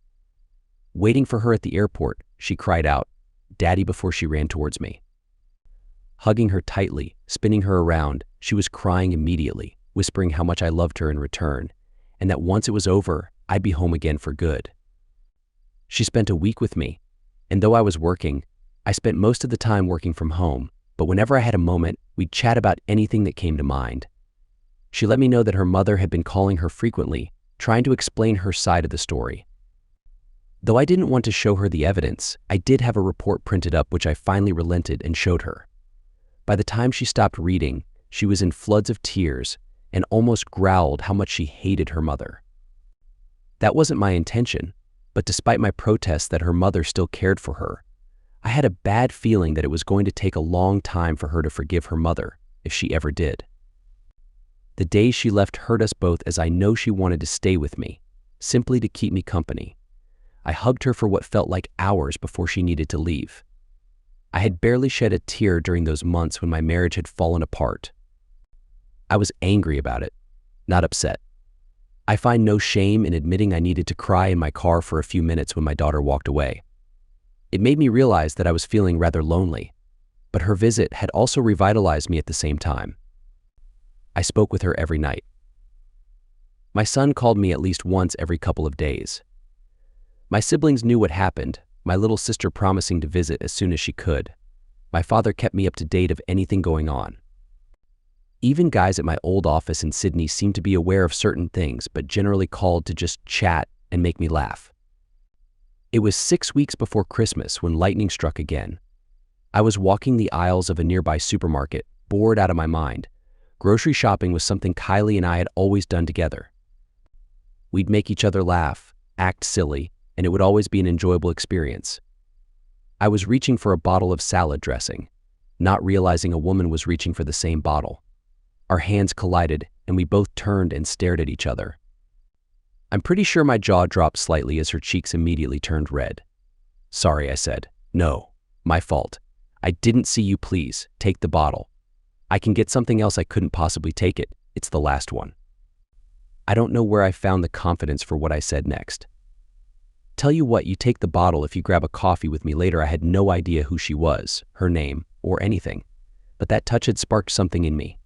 Waiting for her at the airport, she cried out, "Daddy," before she ran towards me. Hugging her tightly, spinning her around, she was crying immediately, whispering how much I loved her in return, and that once it was over, I'd be home again for good. She spent a week with me, and though I was working, I spent most of the time working from home, but whenever I had a moment, we'd chat about anything that came to mind. She let me know that her mother had been calling her frequently, trying to explain her side of the story. Though I didn't want to show her the evidence, I did have a report printed up which I finally relented and showed her. By the time she stopped reading, she was in floods of tears and almost growled how much she hated her mother. That wasn't my intention, but despite my protests that her mother still cared for her, I had a bad feeling that it was going to take a long time for her to forgive her mother, if she ever did. The days she left hurt us both, as I know she wanted to stay with me, simply to keep me company. I hugged her for what felt like hours before she needed to leave. I had barely shed a tear during those months when my marriage had fallen apart. I was angry about it, not upset. I find no shame in admitting I needed to cry in my car for a few minutes when my daughter walked away. It made me realize that I was feeling rather lonely, but her visit had also revitalized me at the same time. I spoke with her every night. My son called me at least once every couple of days. My siblings knew what happened, my little sister promising to visit as soon as she could. My father kept me up to date of anything going on. Even guys at my old office in Sydney seemed to be aware of certain things, but generally called to just chat and make me laugh. It was 6 weeks before Christmas when lightning struck again. I was walking the aisles of a nearby supermarket, bored out of my mind. Grocery shopping was something Kylie and I had always done together. We'd make each other laugh, act silly, and it would always be an enjoyable experience. I was reaching for a bottle of salad dressing, not realizing a woman was reaching for the same bottle. Our hands collided, and we both turned and stared at each other. I'm pretty sure my jaw dropped slightly as her cheeks immediately turned red. "Sorry," I said. "No, my fault. I didn't see you. Please, take the bottle. I can get something else. I couldn't possibly take it. It's the last one." I don't know where I found the confidence for what I said next. "Tell you what, you take the bottle if you grab a coffee with me later." I had no idea who she was, her name, or anything, but that touch had sparked something in me.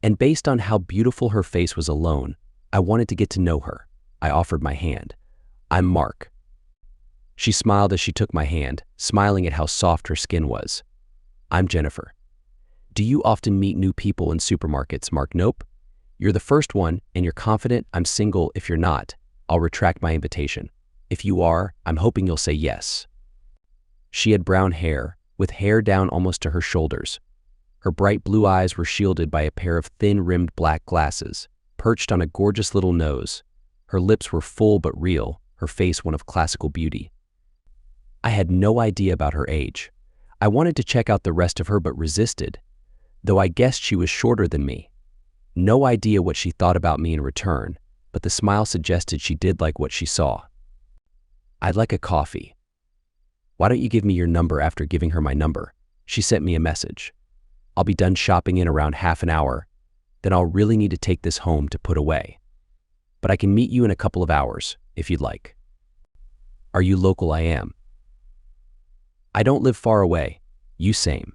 And based on how beautiful her face was alone, I wanted to get to know her. I offered my hand. "I'm Mark." She smiled as she took my hand, smiling at how soft her skin was. "I'm Jennifer." Do you often meet new people in supermarkets? Mark, nope. You're the first one, and you're confident. I'm single. If you're not, I'll retract my invitation. If you are, I'm hoping you'll say yes. She had brown hair, with hair down almost to her shoulders. Her bright blue eyes were shielded by a pair of thin-rimmed black glasses, perched on a gorgeous little nose. Her lips were full but real, her face one of classical beauty. I had no idea about her age. I wanted to check out the rest of her but resisted, though I guessed she was shorter than me. No idea what she thought about me in return, but the smile suggested she did like what she saw. I'd like a coffee. Why don't you give me your number? After giving her my number, she sent me a message. I'll be done shopping in around half an hour, then I'll really need to take this home to put away. But I can meet you in a couple of hours, if you'd like. Are you local? I am. I don't live far away. You same.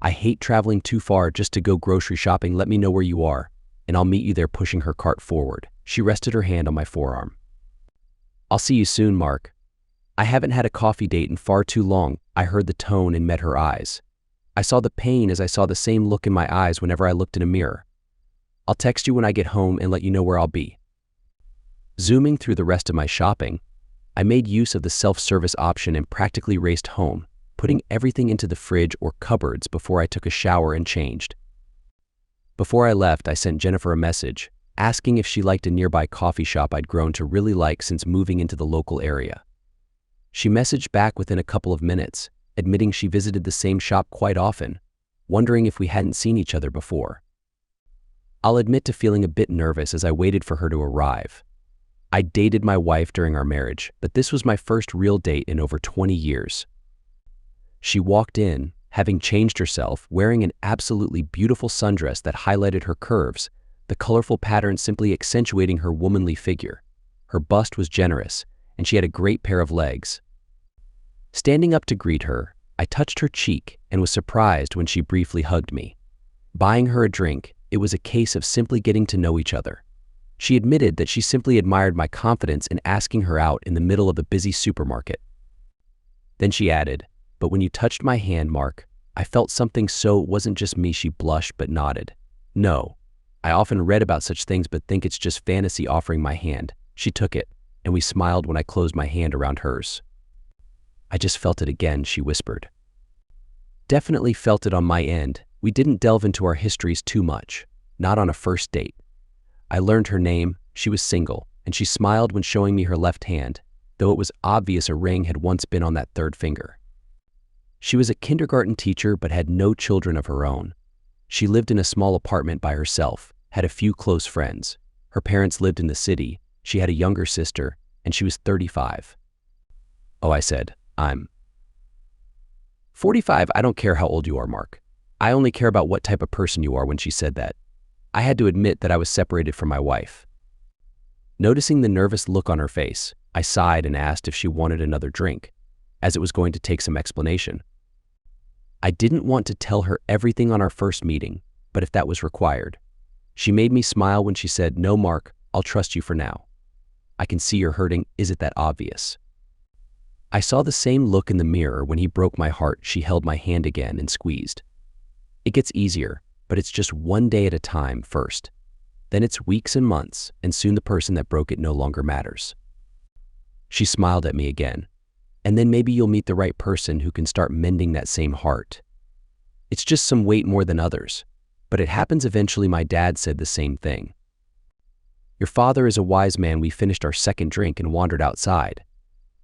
I hate traveling too far just to go grocery shopping. Let me know where you are, and I'll meet you there. Pushing her cart forward, she rested her hand on my forearm. I'll see you soon, Mark. I haven't had a coffee date in far too long. I heard the tone and met her eyes. I saw the pain as I saw the same look in my eyes whenever I looked in a mirror. I'll text you when I get home and let you know where I'll be. Zooming through the rest of my shopping, I made use of the self-service option and practically raced home, putting everything into the fridge or cupboards before I took a shower and changed. Before I left, I sent Jennifer a message, asking if she liked a nearby coffee shop I'd grown to really like since moving into the local area. She messaged back within a couple of minutes, admitting she visited the same shop quite often, wondering if we hadn't seen each other before. I'll admit to feeling a bit nervous as I waited for her to arrive. I dated my wife during our marriage, but this was my first real date in over 20 years. She walked in, having changed herself, wearing an absolutely beautiful sundress that highlighted her curves, the colorful pattern simply accentuating her womanly figure. Her bust was generous, and she had a great pair of legs. Standing up to greet her, I touched her cheek and was surprised when she briefly hugged me. Buying her a drink, it was a case of simply getting to know each other. She admitted that she simply admired my confidence in asking her out in the middle of a busy supermarket. Then she added, "But when you touched my hand, Mark, I felt something, so it wasn't just me." She blushed but nodded. "No, I often read about such things but think it's just fantasy." Offering my hand, she took it, and we smiled when I closed my hand around hers. "I just felt it again," she whispered. "Definitely felt it on my end." We didn't delve into our histories too much, not on a first date. I learned her name, she was single, and she smiled when showing me her left hand, though it was obvious a ring had once been on that third finger. She was a kindergarten teacher but had no children of her own. She lived in a small apartment by herself, had a few close friends. Her parents lived in the city, she had a younger sister, and she was 35. "Oh," I said, "I'm 45. I don't care how old you are, Mark. I only care about what type of person you are." When she said that, I had to admit that I was separated from my wife. Noticing the nervous look on her face, I sighed and asked if she wanted another drink, as it was going to take some explanation. I didn't want to tell her everything on our first meeting, but if that was required. She made me smile when she said, "No, Mark, I'll trust you for now. I can see you're hurting. Is it that obvious?" I saw the same look in the mirror when he broke my heart. She held my hand again and squeezed. "It gets easier, but it's just one day at a time first. Then it's weeks and months, and soon the person that broke it no longer matters." She smiled at me again. "And then maybe you'll meet the right person who can start mending that same heart. It's just some weight more than others, but it happens eventually." My dad said the same thing. "Your father is a wise man." We finished our second drink and wandered outside.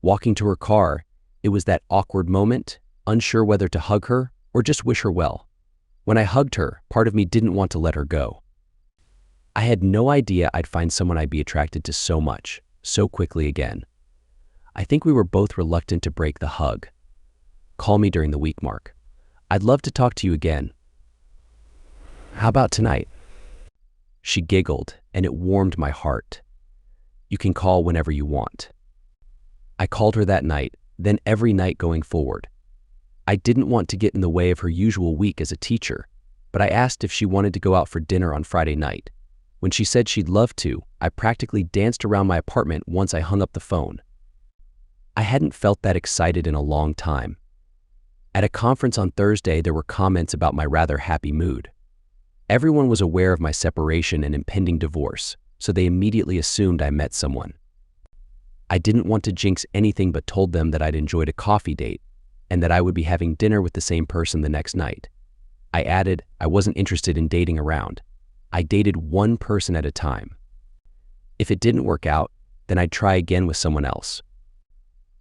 Walking to her car, it was that awkward moment, unsure whether to hug her or just wish her well. When I hugged her, part of me didn't want to let her go. I had no idea I'd find someone I'd be attracted to so much, so quickly again. I think we were both reluctant to break the hug. "Call me during the week, Mark. I'd love to talk to you again. How about tonight?" She giggled, and it warmed my heart. "You can call whenever you want." I called her that night, then every night going forward. I didn't want to get in the way of her usual week as a teacher, but I asked if she wanted to go out for dinner on Friday night. When she said she'd love to, I practically danced around my apartment once I hung up the phone. I hadn't felt that excited in a long time. At a conference on Thursday, there were comments about my rather happy mood. Everyone was aware of my separation and impending divorce, so they immediately assumed I met someone. I didn't want to jinx anything but told them that I'd enjoyed a coffee date and that I would be having dinner with the same person the next night. I added I wasn't interested in dating around. I dated one person at a time. If it didn't work out, then I'd try again with someone else.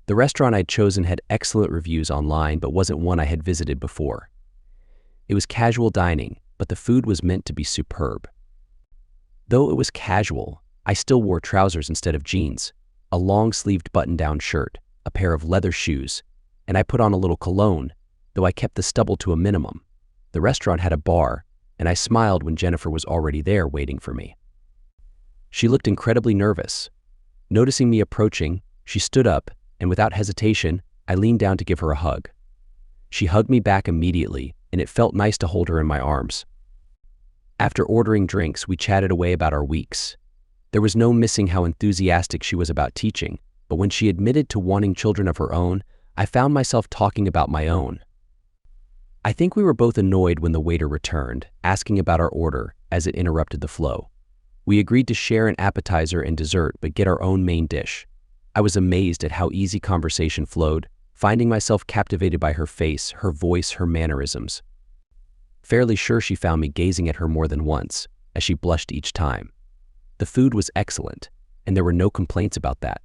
The restaurant I'd chosen had excellent reviews online but wasn't one I had visited before. It was casual dining, but the food was meant to be superb. Though it was casual, I still wore trousers instead of jeans, a long-sleeved button-down shirt, a pair of leather shoes, and I put on a little cologne, though I kept the stubble to a minimum. The restaurant had a bar, and I smiled when Jennifer was already there waiting for me. She looked incredibly nervous. Noticing me approaching, she stood up, and without hesitation, I leaned down to give her a hug. She hugged me back immediately, and it felt nice to hold her in my arms. After ordering drinks, we chatted away about our weeks. There was no missing how enthusiastic she was about teaching, but when she admitted to wanting children of her own, I found myself talking about my own. I think we were both annoyed when the waiter returned, asking about our order as it interrupted the flow. We agreed to share an appetizer and dessert but get our own main dish. I was amazed at how easy conversation flowed, finding myself captivated by her face, her voice, her mannerisms. Fairly sure she found me gazing at her more than once, as she blushed each time. The food was excellent, and there were no complaints about that.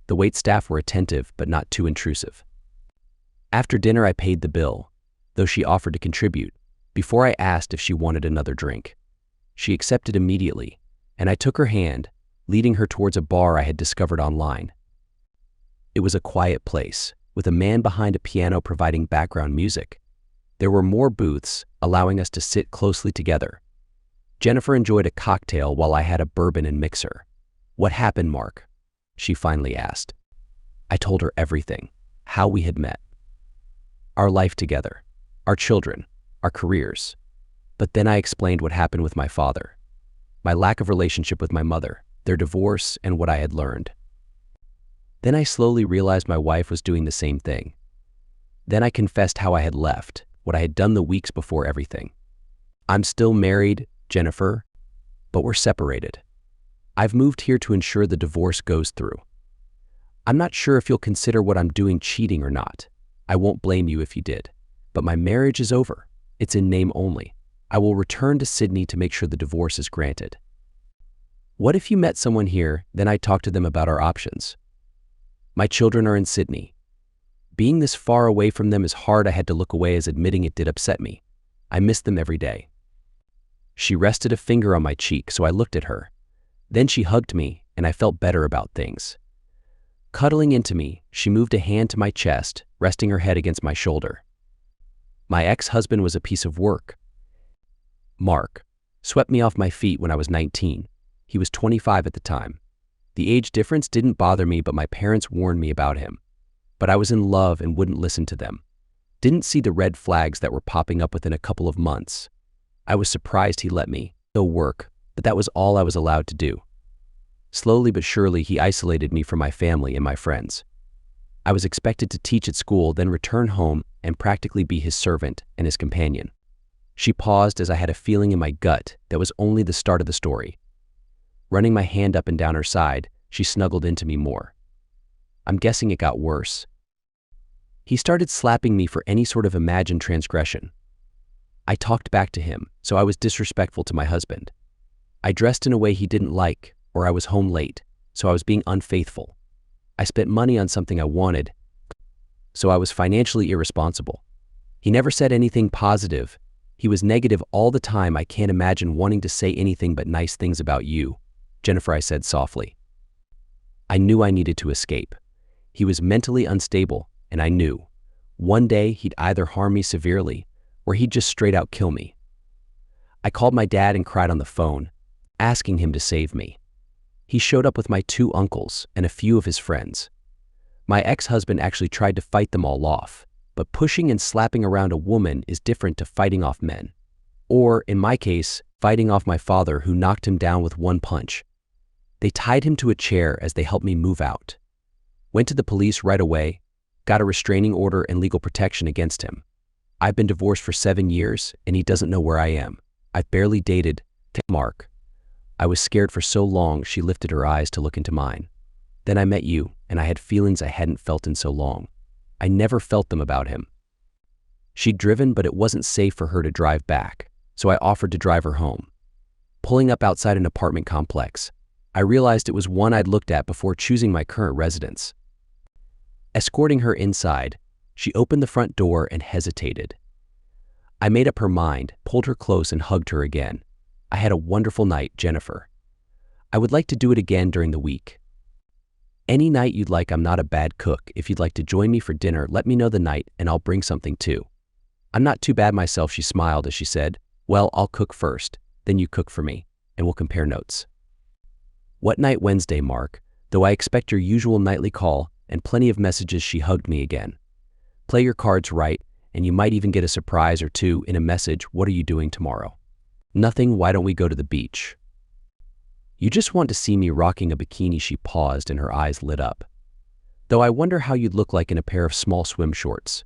The waitstaff were attentive but not too intrusive. After dinner, I paid the bill, though she offered to contribute, before I asked if she wanted another drink. She accepted immediately, and I took her hand, leading her towards a bar I had discovered online. It was a quiet place, with a man behind a piano providing background music. There were more booths, allowing us to sit closely together. Jennifer enjoyed a cocktail while I had a bourbon and mixer. "What happened, Mark?" she finally asked. I told her everything, how we had met, our life together, our children, our careers. But then I explained what happened with my father, my lack of relationship with my mother, their divorce, and what I had learned. Then I slowly realized my wife was doing the same thing. Then I confessed how I had left, what I had done the weeks before everything. "I'm still married, Jennifer, but we're separated. I've moved here to ensure the divorce goes through. I'm not sure if you'll consider what I'm doing cheating or not. I won't blame you if you did. But my marriage is over. It's in name only. I will return to Sydney to make sure the divorce is granted. What if you met someone here, then I talk to them about our options? My children are in Sydney. Being this far away from them is hard. I had to look away as admitting it did upset me. I miss them every day." She rested a finger on my cheek, so I looked at her. Then she hugged me, and I felt better about things. Cuddling into me, she moved a hand to my chest, resting her head against my shoulder. My ex-husband was a piece of work. Mark swept me off my feet when I was 19. He was 25 at the time. The age difference didn't bother me, but my parents warned me about him. But I was in love and wouldn't listen to them. Didn't see the red flags that were popping up within a couple of months. I was surprised he let me go work, but that was all I was allowed to do. Slowly but surely, he isolated me from my family and my friends. I was expected to teach at school, then return home and practically be his servant and his companion. She paused as I had a feeling in my gut that was only the start of the story. Running my hand up and down her side, she snuggled into me more. I'm guessing it got worse. He started slapping me for any sort of imagined transgression. I talked back to him, so I was disrespectful to my husband. I dressed in a way he didn't like, or I was home late, so I was being unfaithful. I spent money on something I wanted, so I was financially irresponsible. He never said anything positive. He was negative all the time. "I can't imagine wanting to say anything but nice things about you, Jennifer," I said softly. I knew I needed to escape. He was mentally unstable, and I knew one day he'd either harm me severely or he'd just straight out kill me. I called my dad and cried on the phone, asking him to save me. He showed up with my 2 uncles and a few of his friends. My ex-husband actually tried to fight them all off, but pushing and slapping around a woman is different to fighting off men. Or, in my case, fighting off my father, who knocked him down with one punch. They tied him to a chair as they helped me move out. Went to the police right away, got a restraining order and legal protection against him. I've been divorced for 7 years, and he doesn't know where I am. I've barely dated Mark. I was scared for so long she lifted her eyes to look into mine. Then I met you, and I had feelings I hadn't felt in so long. I never felt them about him. She'd driven, but it wasn't safe for her to drive back, so I offered to drive her home. Pulling up outside an apartment complex, I realized it was one I'd looked at before choosing my current residence. Escorting her inside, she opened the front door and hesitated. I made up her mind, pulled her close, and hugged her again. I had a wonderful night, Jennifer. I would like to do it again during the week. Any night you'd like. I'm not a bad cook. If you'd like to join me for dinner, let me know the night and I'll bring something too. I'm not too bad myself, she smiled as she said, well, I'll cook first, then you cook for me, and we'll compare notes. What night? Wednesday, Mark. Though I expect your usual nightly call and plenty of messages. She hugged me again. Play your cards right, and you might even get a surprise or two in a message. What are you doing tomorrow? Nothing. Why don't we go to the beach? You just want to see me rocking a bikini. She paused and her eyes lit up. Though I wonder how you'd look like in a pair of small swim shorts.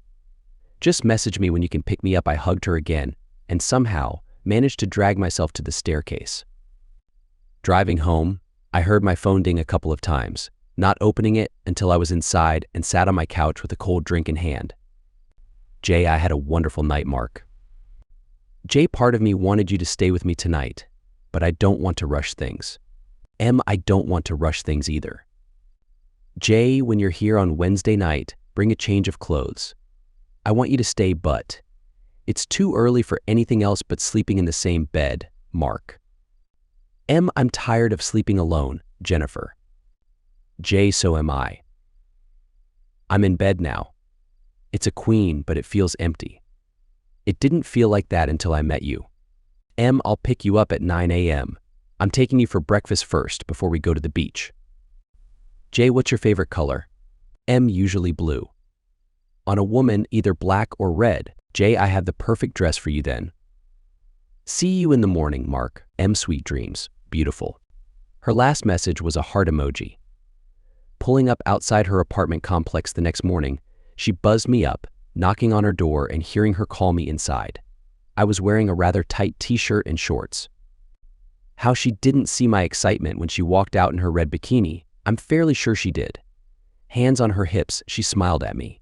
Just message me when you can pick me up. I hugged her again and somehow managed to drag myself to the staircase. Driving home, I heard my phone ding a couple of times, not opening it until I was inside and sat on my couch with a cold drink in hand. Jay, I had a wonderful night, Mark. Jay, part of me wanted you to stay with me tonight, but I don't want to rush things. I don't want to rush things either. Jay, when you're here on Wednesday night, bring a change of clothes. I want you to stay, but it's too early for anything else but sleeping in the same bed, Mark. I'm tired of sleeping alone, Jennifer. Jay, so am I. I'm in bed now. It's a queen, but it feels empty. It didn't feel like that until I met you. I'll pick you up at 9 a.m. I'm taking you for breakfast first before we go to the beach. Jay, what's your favorite color? Usually blue. On a woman, either black or red. Jay, I have the perfect dress for you then. See you in the morning, Mark. Sweet dreams. Beautiful. Her last message was a heart emoji. Pulling up outside her apartment complex the next morning, she buzzed me up, knocking on her door and hearing her call me inside. I was wearing a rather tight t-shirt and shorts. How she didn't see my excitement when she walked out in her red bikini, I'm fairly sure she did. Hands on her hips, she smiled at me.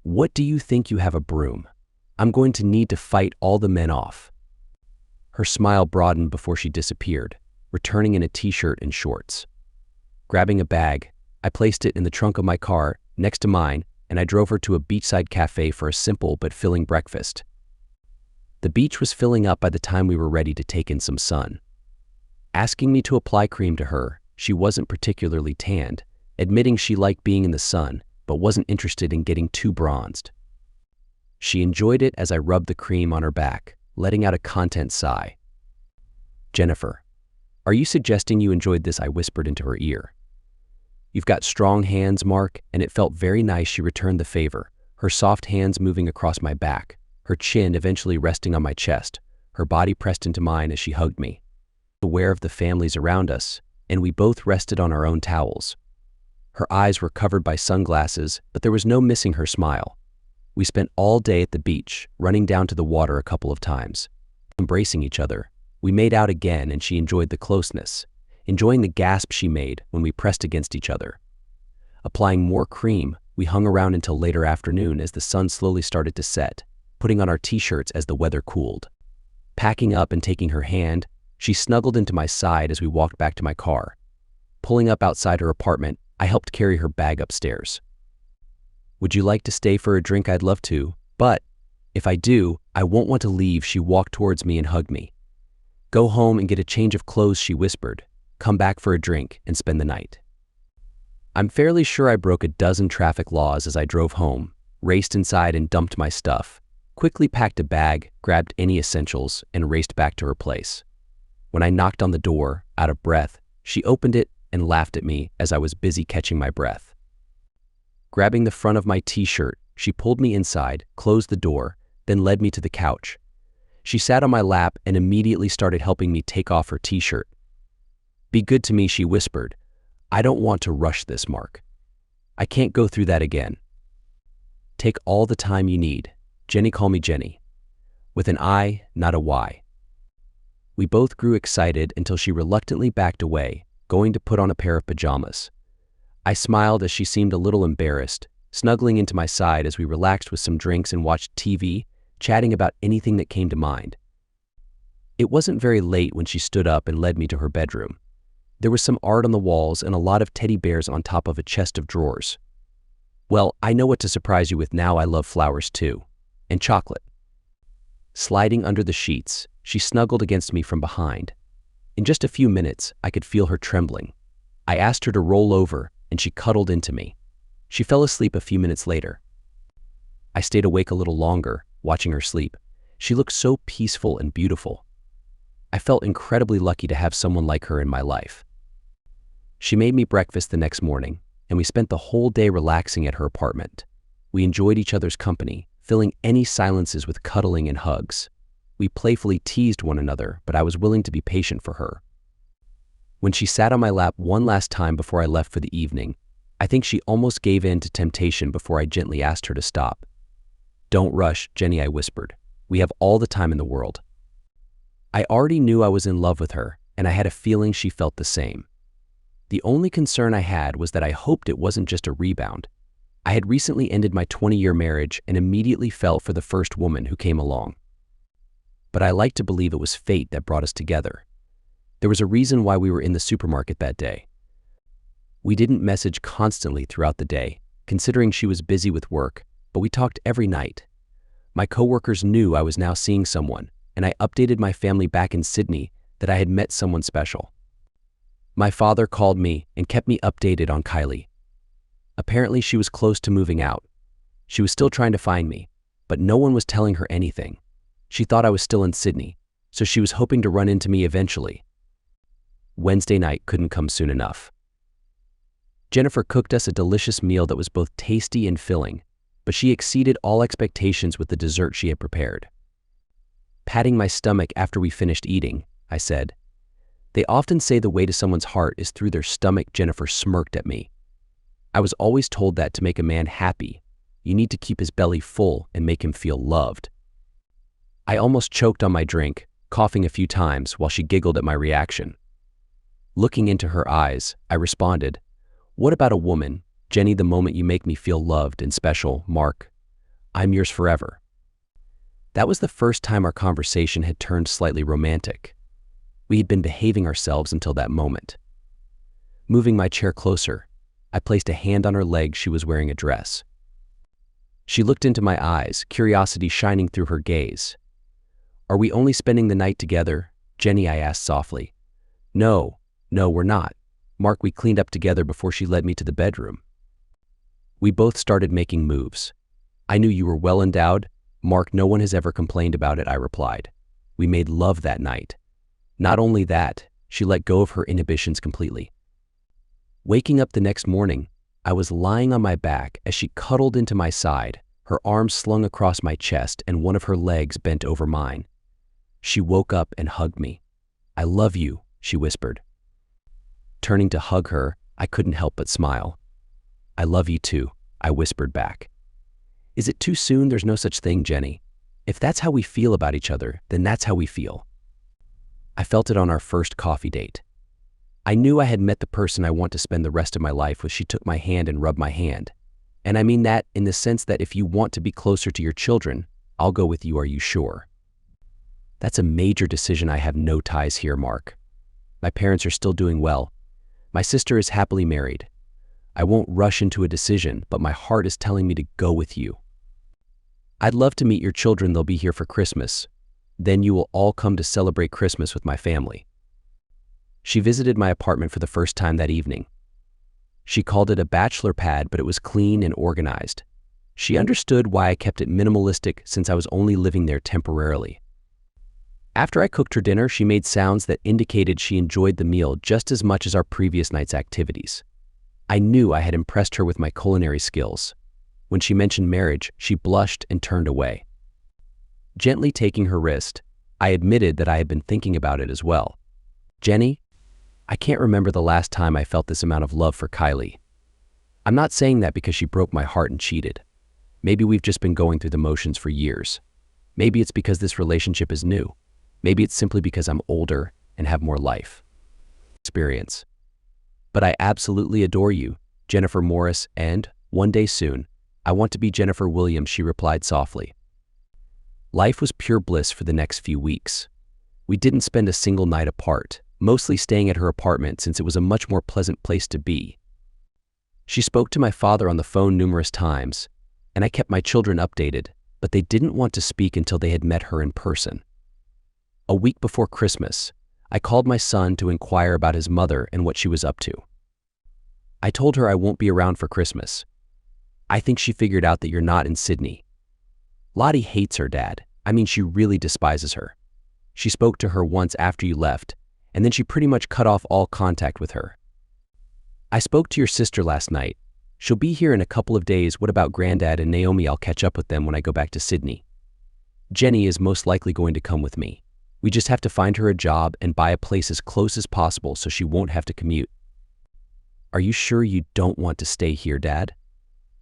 What do you think? You have a broom? I'm going to need to fight all the men off. Her smile broadened before she disappeared, returning in a t-shirt and shorts. Grabbing a bag, I placed it in the trunk of my car next to mine, and I drove her to a beachside cafe for a simple but filling breakfast. The beach was filling up by the time we were ready to take in some sun. Asking me to apply cream to her, she wasn't particularly tanned, admitting she liked being in the sun but wasn't interested in getting too bronzed. She enjoyed it as I rubbed the cream on her back, letting out a content sigh. Jennifer, are you suggesting you enjoyed this? I whispered into her ear. You've got strong hands, Mark, and it felt very nice. She returned the favor, her soft hands moving across my back, her chin eventually resting on my chest, her body pressed into mine as she hugged me. Aware of the families around us, and we both rested on our own towels. Her eyes were covered by sunglasses, but there was no missing her smile. We spent all day at the beach, running down to the water a couple of times. Embracing each other, we made out again and she enjoyed the closeness, enjoying the gasp she made when we pressed against each other. Applying more cream, we hung around until later afternoon as the sun slowly started to set, putting on our t-shirts as the weather cooled. Packing up and taking her hand, she snuggled into my side as we walked back to my car. Pulling up outside her apartment, I helped carry her bag upstairs. Would you like to stay for a drink? I'd love to, but if I do, I won't want to leave. She walked towards me and hugged me. Go home and get a change of clothes, she whispered. Come back for a drink and spend the night. I'm fairly sure I broke a dozen traffic laws as I drove home, raced inside and dumped my stuff, quickly packed a bag, grabbed any essentials, and raced back to her place. When I knocked on the door, out of breath, she opened it and laughed at me as I was busy catching my breath. Grabbing the front of my t-shirt, she pulled me inside, closed the door, then led me to the couch. She sat on my lap and immediately started helping me take off her t-shirt. Be good to me, she whispered. I don't want to rush this, Mark. I can't go through that again. Take all the time you need. Jenny, call me Jenny. With an I, not a Y. We both grew excited until she reluctantly backed away, going to put on a pair of pajamas. I smiled as she seemed a little embarrassed, snuggling into my side as we relaxed with some drinks and watched TV, chatting about anything that came to mind. It wasn't very late when she stood up and led me to her bedroom. There was some art on the walls and a lot of teddy bears on top of a chest of drawers. Well, I know what to surprise you with now. I love flowers too. And chocolate. Sliding under the sheets, she snuggled against me from behind. In just a few minutes, I could feel her trembling. I asked her to roll over, and she cuddled into me. She fell asleep a few minutes later. I stayed awake a little longer, watching her sleep. She looked so peaceful and beautiful. I felt incredibly lucky to have someone like her in my life. She made me breakfast the next morning, and we spent the whole day relaxing at her apartment. We enjoyed each other's company, filling any silences with cuddling and hugs. We playfully teased one another, but I was willing to be patient for her. When she sat on my lap one last time before I left for the evening, I think she almost gave in to temptation before I gently asked her to stop. Don't rush, Jenny, I whispered. We have all the time in the world. I already knew I was in love with her, and I had a feeling she felt the same. The only concern I had was that I hoped it wasn't just a rebound. I had recently ended my 20-year marriage and immediately fell for the first woman who came along. But I like to believe it was fate that brought us together. There was a reason why we were in the supermarket that day. We didn't message constantly throughout the day, considering she was busy with work, but we talked every night. My coworkers knew I was now seeing someone, and I updated my family back in Sydney that I had met someone special. My father called me and kept me updated on Kylie. Apparently she was close to moving out. She was still trying to find me, but no one was telling her anything. She thought I was still in Sydney, so she was hoping to run into me eventually. Wednesday night couldn't come soon enough. Jennifer cooked us a delicious meal that was both tasty and filling, but she exceeded all expectations with the dessert she had prepared. Patting my stomach after we finished eating, I said, "They often say the way to someone's heart is through their stomach." Jennifer smirked at me. I was always told that to make a man happy, you need to keep his belly full and make him feel loved. I almost choked on my drink, coughing a few times while she giggled at my reaction. Looking into her eyes, I responded, "What about a woman, Jenny? The moment you make me feel loved and special, Mark, I'm yours forever." That was the first time our conversation had turned slightly romantic. We had been behaving ourselves until that moment. Moving my chair closer, I placed a hand on her leg. She was wearing a dress. She looked into my eyes, curiosity shining through her gaze. "Are we only spending the night together, Jenny?" I asked softly. No, we're not. Mark, we cleaned up together before she led me to the bedroom." We both started making moves. "I knew you were well endowed, Mark. No one has ever complained about it," I replied. We made love that night. Not only that, she let go of her inhibitions completely. Waking up the next morning, I was lying on my back as she cuddled into my side, her arms slung across my chest and one of her legs bent over mine. She woke up and hugged me. "I love you," she whispered. Turning to hug her, I couldn't help but smile. "I love you too," I whispered back. "Is it too soon? There's no such thing, Jenny. If that's how we feel about each other, then that's how we feel." I felt it on our first coffee date. I knew I had met the person I want to spend the rest of my life with. She took my hand and rubbed my hand. And I mean that in the sense that if you want to be closer to your children, I'll go with you. Are you sure? That's a major decision. I have no ties here, Mark. My parents are still doing well. My sister is happily married. I won't rush into a decision, but my heart is telling me to go with you. I'd love to meet your children. They'll be here for Christmas. Then you will all come to celebrate Christmas with my family. She visited my apartment for the first time that evening. She called it a bachelor pad, but it was clean and organized. She understood why I kept it minimalistic since I was only living there temporarily. After I cooked her dinner, she made sounds that indicated she enjoyed the meal just as much as our previous night's activities. I knew I had impressed her with my culinary skills. When she mentioned marriage, she blushed and turned away. Gently taking her wrist, I admitted that I had been thinking about it as well. "Jenny, I can't remember the last time I felt this amount of love for Kylie. I'm not saying that because she broke my heart and cheated. Maybe we've just been going through the motions for years. Maybe it's because this relationship is new. Maybe it's simply because I'm older and have more life experience. But I absolutely adore you, Jennifer Morris, and, one day soon, I want to be Jennifer Williams, she replied softly. Life was pure bliss for the next few weeks. We didn't spend a single night apart, mostly staying at her apartment since it was a much more pleasant place to be. She spoke to my father on the phone numerous times, and I kept my children updated, but they didn't want to speak until they had met her in person. A week before Christmas, I called my son to inquire about his mother and what she was up to. I told her I won't be around for Christmas. I think she figured out that you're not in Sydney. Lottie hates her dad. I mean, she really despises her. She spoke to her once after you left, and then she pretty much cut off all contact with her. I spoke to your sister last night. She'll be here in a couple of days. What about Granddad and Naomi? I'll catch up with them when I go back to Sydney. Jenny is most likely going to come with me. We just have to find her a job and buy a place as close as possible so she won't have to commute. Are you sure you don't want to stay here, Dad?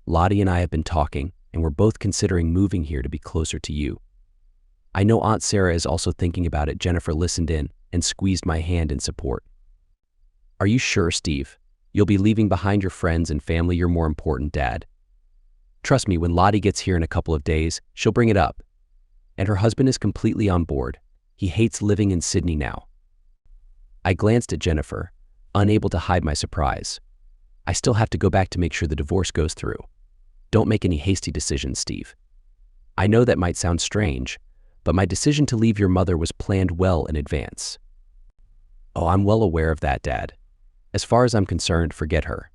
Lottie and I have been talking, and we're both considering moving here to be closer to you. I know Aunt Sarah is also thinking about it. Jennifer listened in and squeezed my hand in support. Are you sure, Steve? You'll be leaving behind your friends and family. You're more important, Dad. Trust me, when Lottie gets here in a couple of days, she'll bring it up. And her husband is completely on board. He hates living in Sydney now. I glanced at Jennifer, unable to hide my surprise. I still have to go back to make sure the divorce goes through. Don't make any hasty decisions, Steve. I know that might sound strange, but my decision to leave your mother was planned well in advance. Oh, I'm well aware of that, Dad. As far as I'm concerned, forget her.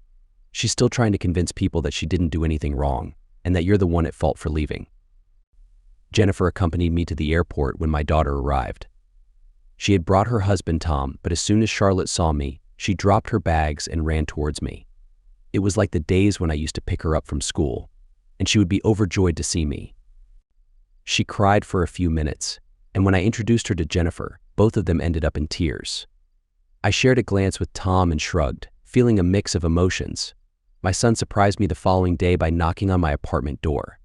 She's still trying to convince people that she didn't do anything wrong and that you're the one at fault for leaving. Jennifer accompanied me to the airport when my daughter arrived. She had brought her husband, Tom, but as soon as Charlotte saw me, she dropped her bags and ran towards me. It was like the days when I used to pick her up from school, and she would be overjoyed to see me. She cried for a few minutes, and when I introduced her to Jennifer, both of them ended up in tears. I shared a glance with Tom and shrugged, feeling a mix of emotions. My son surprised me the following day by knocking on my apartment door.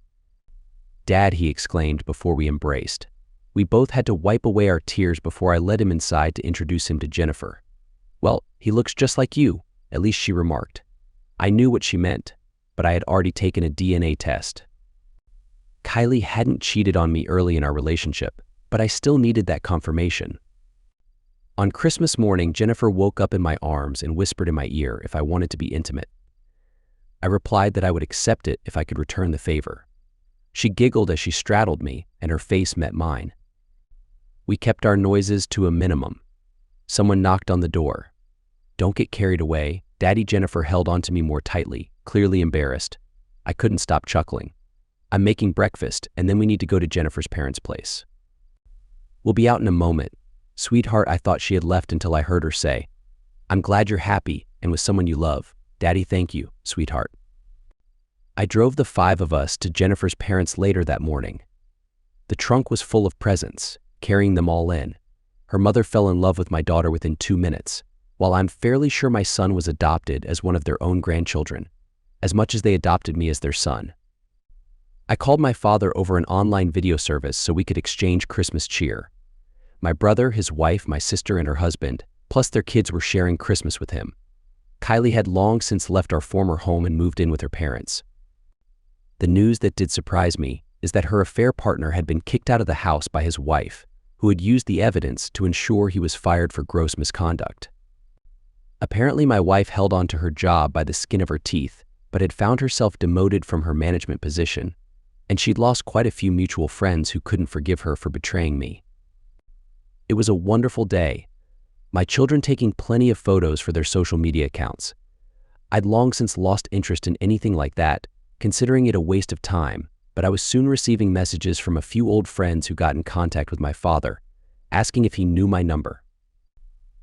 Dad, he exclaimed before we embraced. We both had to wipe away our tears before I led him inside to introduce him to Jennifer. Well, he looks just like you, at least she remarked. I knew what she meant, but I had already taken a DNA test. Kylie hadn't cheated on me early in our relationship, but I still needed that confirmation. On Christmas morning, Jennifer woke up in my arms and whispered in my ear if I wanted to be intimate. I replied that I would accept it if I could return the favor. She giggled as she straddled me, and her face met mine. We kept our noises to a minimum. Someone knocked on the door. Don't get carried away. Daddy. Jennifer held onto me more tightly, clearly embarrassed. I couldn't stop chuckling. I'm making breakfast, and then we need to go to Jennifer's parents' place. We'll be out in a moment. Sweetheart, I thought she had left until I heard her say, I'm glad you're happy and with someone you love. Daddy, thank you, sweetheart. I drove the 5 of us to Jennifer's parents later that morning. The trunk was full of presents, carrying them all in. Her mother fell in love with my daughter within 2 minutes, while I'm fairly sure my son was adopted as one of their own grandchildren, as much as they adopted me as their son. I called my father over an online video service so we could exchange Christmas cheer. My brother, his wife, my sister, and her husband, plus their kids were sharing Christmas with him. Kylie had long since left our former home and moved in with her parents. The news that did surprise me is that her affair partner had been kicked out of the house by his wife, who had used the evidence to ensure he was fired for gross misconduct. Apparently, my wife held on to her job by the skin of her teeth, but had found herself demoted from her management position, and she'd lost quite a few mutual friends who couldn't forgive her for betraying me. It was a wonderful day, my children taking plenty of photos for their social media accounts. I'd long since lost interest in anything like that, considering it a waste of time, but I was soon receiving messages from a few old friends who got in contact with my father, asking if he knew my number.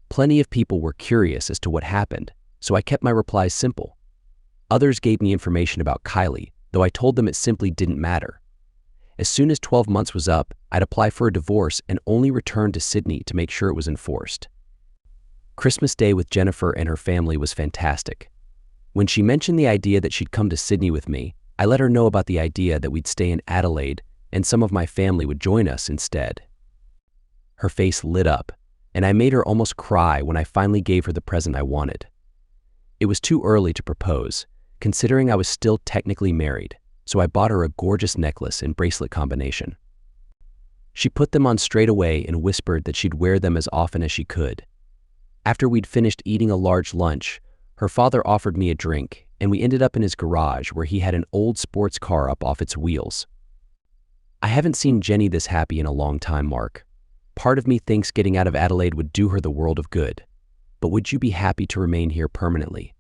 Plenty of people were curious as to what happened, so I kept my replies simple. Others gave me information about Kylie, though I told them it simply didn't matter. As soon as 12 months was up, I'd apply for a divorce and only return to Sydney to make sure it was enforced. Christmas Day with Jennifer and her family was fantastic. When she mentioned the idea that she'd come to Sydney with me, I let her know about the idea that we'd stay in Adelaide and some of my family would join us instead. Her face lit up, and I made her almost cry when I finally gave her the present I wanted. It was too early to propose, considering I was still technically married, so I bought her a gorgeous necklace and bracelet combination. She put them on straight away and whispered that she'd wear them as often as she could. After we'd finished eating a large lunch, her father offered me a drink, and we ended up in his garage where he had an old sports car up off its wheels. I haven't seen Jenny this happy in a long time, Mark. Part of me thinks getting out of Adelaide would do her the world of good. But would you be happy to remain here permanently?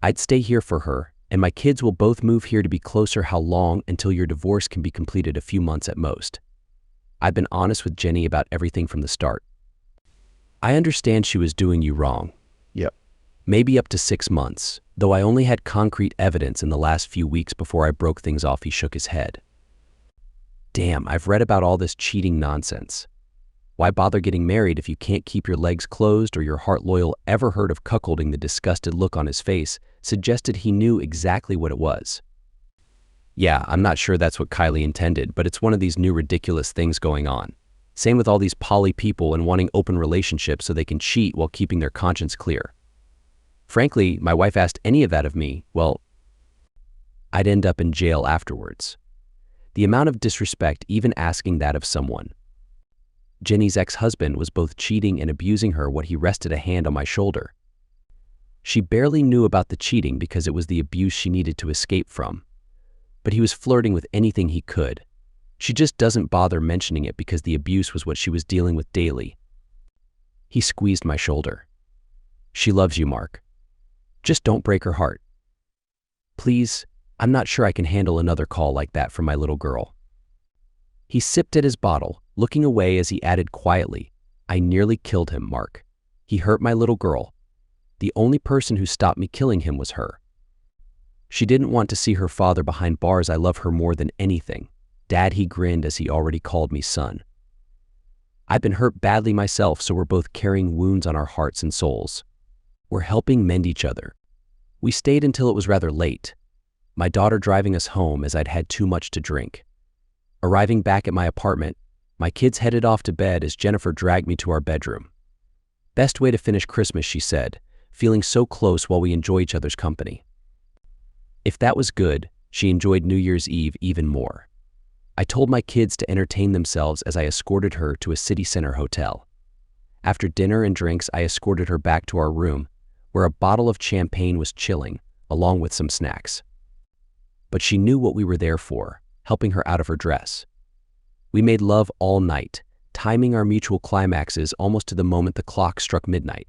I'd stay here for her, and my kids will both move here to be closer. How long until your divorce can be completed? A few months at most. I've been honest with Jenny about everything from the start. I understand she was doing you wrong. Yep. Maybe up to 6 months, though I only had concrete evidence in the last few weeks before I broke things off. He shook his head. Damn, I've read about all this cheating nonsense. Why bother getting married if you can't keep your legs closed or your heart loyal? Ever heard of cuckolding? The disgusted look on his face suggested he knew exactly what it was. Yeah, I'm not sure that's what Kylie intended, but it's one of these new ridiculous things going on. Same with all these poly people and wanting open relationships so they can cheat while keeping their conscience clear. Frankly, my wife asked any of that of me, well, I'd end up in jail afterwards. The amount of disrespect even asking that of someone. Jenny's ex-husband was both cheating and abusing her while he rested a hand on my shoulder. She barely knew about the cheating because it was the abuse she needed to escape from. But he was flirting with anything he could. She just doesn't bother mentioning it because the abuse was what she was dealing with daily. He squeezed my shoulder. She loves you, Mark. Just don't break her heart. Please, I'm not sure I can handle another call like that from my little girl. He sipped at his bottle, looking away as he added quietly, I nearly killed him, Mark. He hurt my little girl. The only person who stopped me killing him was her. She didn't want to see her father behind bars. I love her more than anything. Dad, he grinned as he already called me son. I've been hurt badly myself, so we're both carrying wounds on our hearts and souls. We're helping mend each other. We stayed until it was rather late, my daughter driving us home as I'd had too much to drink. Arriving back at my apartment, my kids headed off to bed as Jennifer dragged me to our bedroom. Best way to finish Christmas, she said, feeling so close while we enjoy each other's company. If that was good, she enjoyed New Year's Eve even more. I told my kids to entertain themselves as I escorted her to a city center hotel. After dinner and drinks, I escorted her back to our room, where a bottle of champagne was chilling, along with some snacks. But she knew what we were there for, helping her out of her dress. We made love all night, timing our mutual climaxes almost to the moment the clock struck midnight.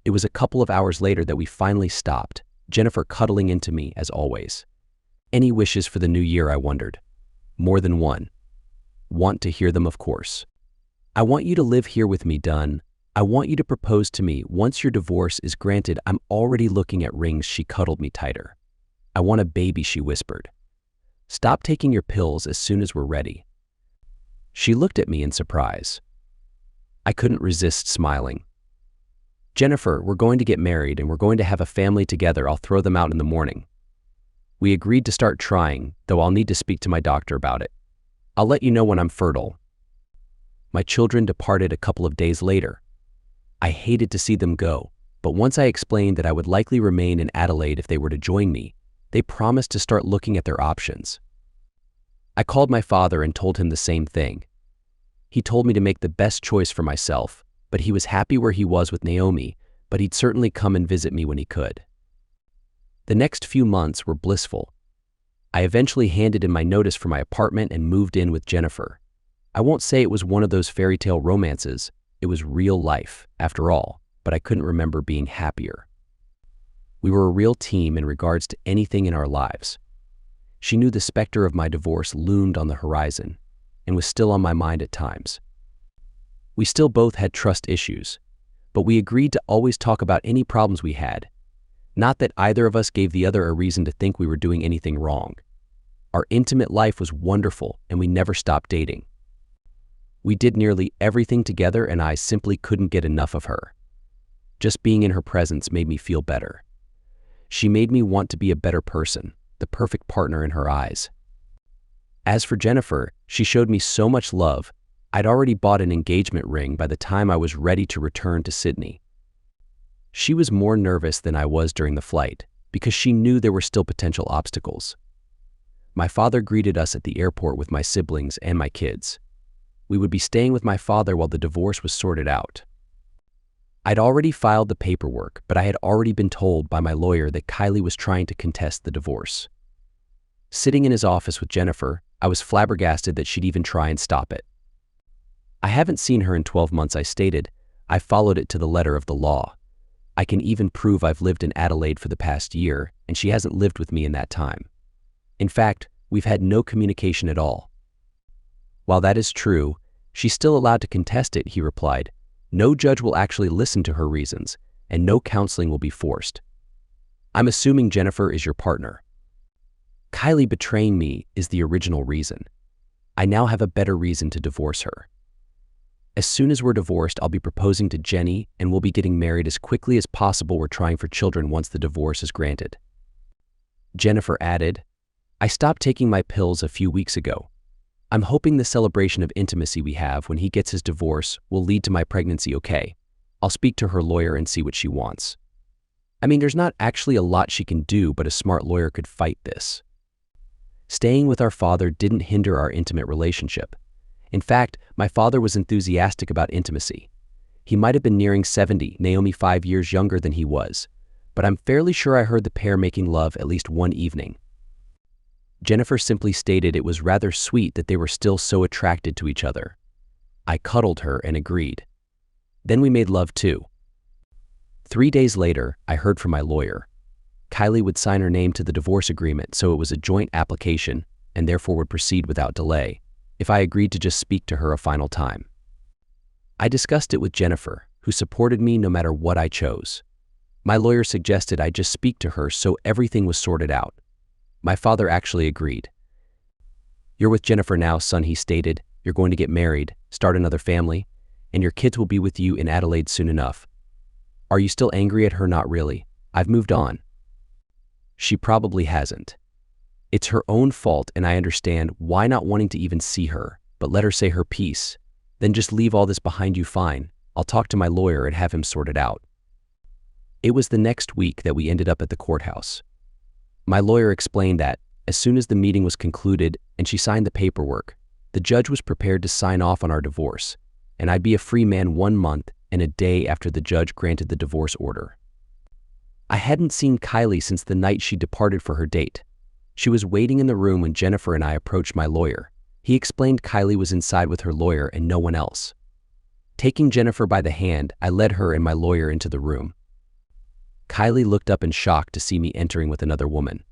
It was a couple of hours later that we finally stopped, Jennifer cuddling into me as always. Any wishes for the new year, I wondered. More than one. Want to hear them, of course. I want you to live here with me, Dunn. I want you to propose to me once your divorce is granted. I'm already looking at rings. She cuddled me tighter. I want a baby, she whispered. Stop taking your pills as soon as we're ready. She looked at me in surprise. I couldn't resist smiling. Jennifer, we're going to get married and we're going to have a family together. I'll throw them out in the morning. We agreed to start trying, though I'll need to speak to my doctor about it. I'll let you know when I'm fertile. My children departed a couple of days later. I hated to see them go, but once I explained that I would likely remain in Adelaide if they were to join me, they promised to start looking at their options. I called my father and told him the same thing. He told me to make the best choice for myself, but he was happy where he was with Naomi, but he'd certainly come and visit me when he could. The next few months were blissful. I eventually handed in my notice for my apartment and moved in with Jennifer. I won't say it was one of those fairy tale romances. It was real life, after all, but I couldn't remember being happier. We were a real team in regards to anything in our lives. She knew the specter of my divorce loomed on the horizon and was still on my mind at times. We still both had trust issues, but we agreed to always talk about any problems we had. Not that either of us gave the other a reason to think we were doing anything wrong. Our intimate life was wonderful and we never stopped dating. We did nearly everything together and I simply couldn't get enough of her. Just being in her presence made me feel better. She made me want to be a better person, the perfect partner in her eyes. As for Jennifer, she showed me so much love, I'd already bought an engagement ring by the time I was ready to return to Sydney. She was more nervous than I was during the flight, because she knew there were still potential obstacles. My father greeted us at the airport with my siblings and my kids. We would be staying with my father while the divorce was sorted out. I'd already filed the paperwork, but I had already been told by my lawyer that Kylie was trying to contest the divorce. Sitting in his office with Jennifer, I was flabbergasted that she'd even try and stop it. I haven't seen her in 12 months, I stated. I followed it to the letter of the law. I can even prove I've lived in Adelaide for the past year, and she hasn't lived with me in that time. In fact, we've had no communication at all. While that is true, she's still allowed to contest it, he replied. No judge will actually listen to her reasons, and no counseling will be forced. I'm assuming Jennifer is your partner. Kylie betraying me is the original reason. I now have a better reason to divorce her. As soon as we're divorced, I'll be proposing to Jenny, and we'll be getting married as quickly as possible. We're trying for children once the divorce is granted. Jennifer added, I stopped taking my pills a few weeks ago. I'm hoping the celebration of intimacy we have when he gets his divorce will lead to my pregnancy, okay? I'll speak to her lawyer and see what she wants. I mean, there's not actually a lot she can do, but a smart lawyer could fight this. Staying with our father didn't hinder our intimate relationship. In fact, my father was enthusiastic about intimacy. He might have been nearing 70, Naomi 5 years younger than he was, but I'm fairly sure I heard the pair making love at least one evening. Jennifer simply stated it was rather sweet that they were still so attracted to each other. I cuddled her and agreed. Then we made love too. 3 days later, I heard from my lawyer. Kylie would sign her name to the divorce agreement, so it was a joint application and therefore would proceed without delay if I agreed to just speak to her a final time. I discussed it with Jennifer, who supported me no matter what I chose. My lawyer suggested I just speak to her so everything was sorted out. My father actually agreed. You're with Jennifer now, son, he stated. You're going to get married, start another family, and your kids will be with you in Adelaide soon enough. Are you still angry at her? Not really. I've moved on. She probably hasn't. It's her own fault, and I understand why not wanting to even see her, but let her say her piece. Then just leave all this behind you. Fine. I'll talk to my lawyer and have him sort it out. It was the next week that we ended up at the courthouse. My lawyer explained that, as soon as the meeting was concluded and she signed the paperwork, the judge was prepared to sign off on our divorce, and I'd be a free man 1 month and a day after the judge granted the divorce order. I hadn't seen Kylie since the night she departed for her date. She was waiting in the room when Jennifer and I approached my lawyer. He explained Kylie was inside with her lawyer and no one else. Taking Jennifer by the hand, I led her and my lawyer into the room. Kylie looked up in shock to see me entering with another woman.